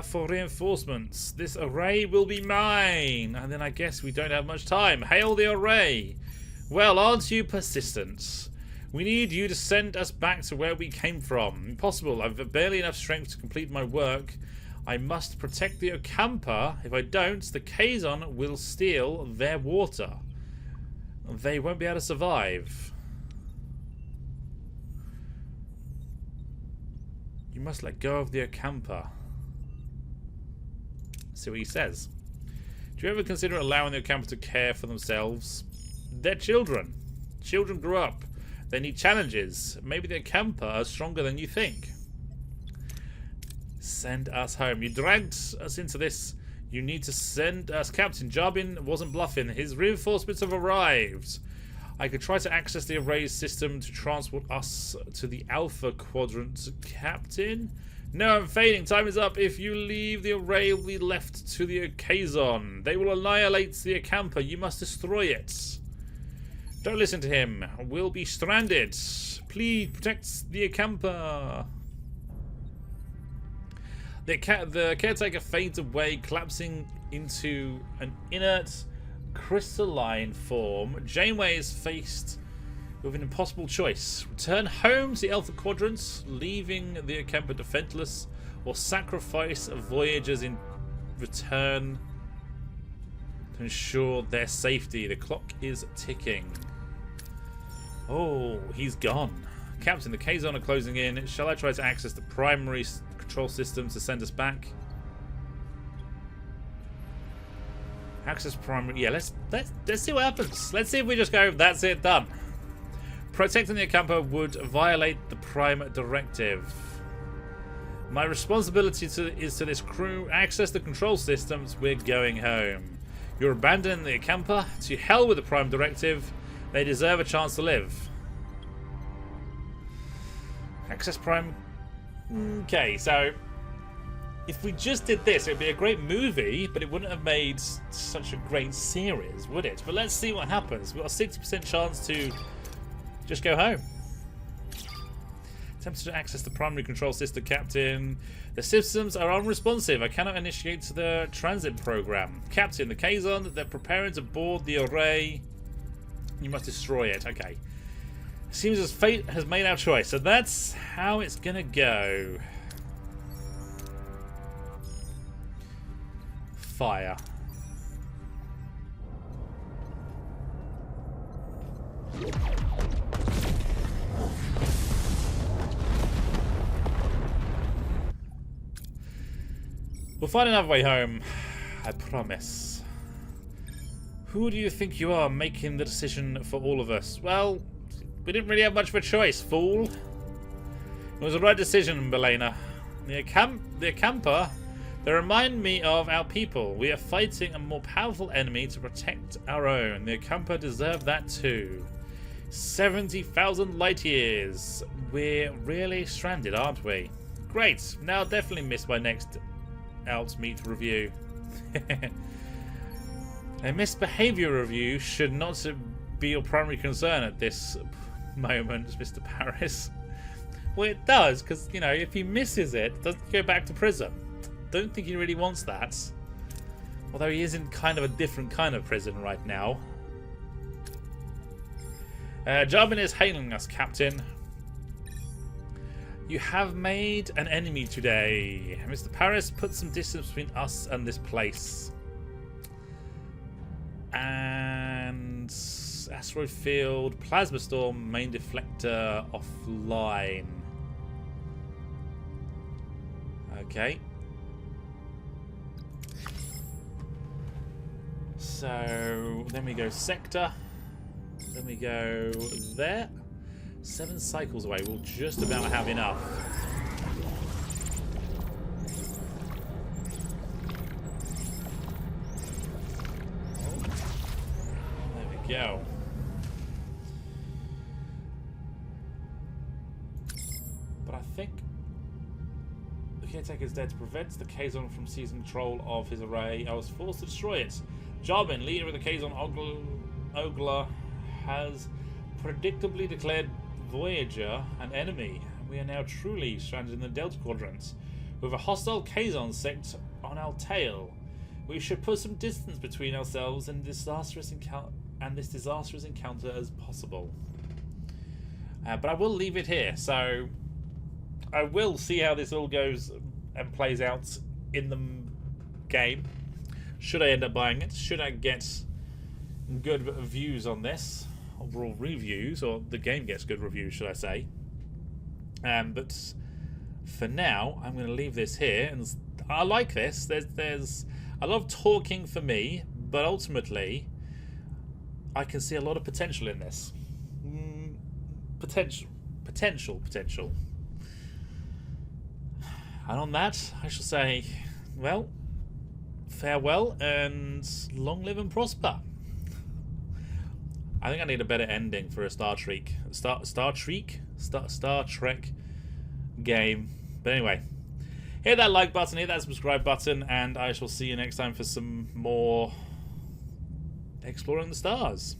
for reinforcements. This array will be mine. And then I guess we don't have much time. Hail the array. Well, aren't you persistent? We need you to send us back to where we came from. Impossible. I've barely enough strength to complete my work. I must protect the Ocampa. If I don't, the Kazon will steal their water. They won't be able to survive. You must let go of the Ocampa. See what he says. Do you ever consider allowing the Ocampa to care for themselves? They're children. Children grow up. They need challenges. Maybe the Ocampa are stronger than you think. Send us home. You dragged us into this. You need to send us. Captain Jabin wasn't bluffing. His reinforcements have arrived. I could try to access the array system to transport us to the Alpha Quadrant. Captain? No, I'm fading. Time is up. If you leave, the array will be left to the Kazon. They will annihilate the Ocampa. You must destroy it. Don't listen to him. We'll be stranded. Please protect the Ocampa. The caretaker fades away, collapsing into an inert, crystalline form. Janeway is faced with an impossible choice. Return home to the Alpha Quadrants, leaving the Ocampa defenseless, or sacrifice Voyagers in return to ensure their safety. The clock is ticking. Oh, he's gone. Captain, the Kazon are closing in. Shall I try to access the primary control system to send us back? Access primary. Yeah, let's see what happens. Let's see if we just go, that's it, done. Protecting the Ocampa would violate the Prime Directive. My responsibility is to this crew. Access the control systems. We're going home. You're abandoning the Ocampa. To hell with the Prime Directive. They deserve a chance to live. Access Prime. Okay, so if we just did this, it would be a great movie, but it wouldn't have made such a great series, would it? But let's see what happens. We've got a 60% chance to just go home. Attempted to access the primary control system, Captain. The systems are unresponsive. I cannot initiate the transit program. Captain, the Kazon, they're preparing to board the array. You must destroy it. Okay. Seems as fate has made our choice, so that's how it's gonna go. Fire. We'll find another way home, I promise. Who do you think you are making the decision for all of us? Well, we didn't really have much of a choice, fool. It was the right decision, Belena. The Ocampa, they remind me of our people. We are fighting a more powerful enemy to protect our own. The Ocampa deserve that too. 70,000 light years. We're really stranded, aren't we? Great. Now I'll definitely miss my next Outmeet review. A misbehavior review should not be your primary concern at this moment, Mr. Paris. Well, it does, because, you know, if he misses it, doesn't go back to prison. Don't think he really wants that. Although he is in kind of a different kind of prison right now. Jabin is hailing us, Captain. You have made an enemy today. Mr. Paris, put some distance between us and this place. And asteroid field, plasma storm, main deflector offline. Okay. So then we go sector. Then we go there. 7 cycles away. We'll just about have enough. There we go. But I think caretaker is dead. To prevent the Kazon from seizing control of his array, I was forced to destroy it. Jarbin, leader of the Kazon Ogla, has predictably declared Voyager an enemy. We are now truly stranded in the Delta Quadrant, with a hostile Kazon sect on our tail. We should put some distance between ourselves and this disastrous encounter as possible. But I will leave it here, so I will see how this all goes and plays out in the game. Should I end up buying it? Should I get good views on this? Overall reviews, or the game gets good reviews, should I say. But for now, I'm going to leave this here. And I like this. There's a lot of talking for me, but ultimately, I can see a lot of potential in this. Potential. And on that, I shall say, well, farewell and long live and prosper. I think I need a better ending for a Star Trek game. But anyway, hit that like button, hit that subscribe button, and I shall see you next time for some more exploring the stars.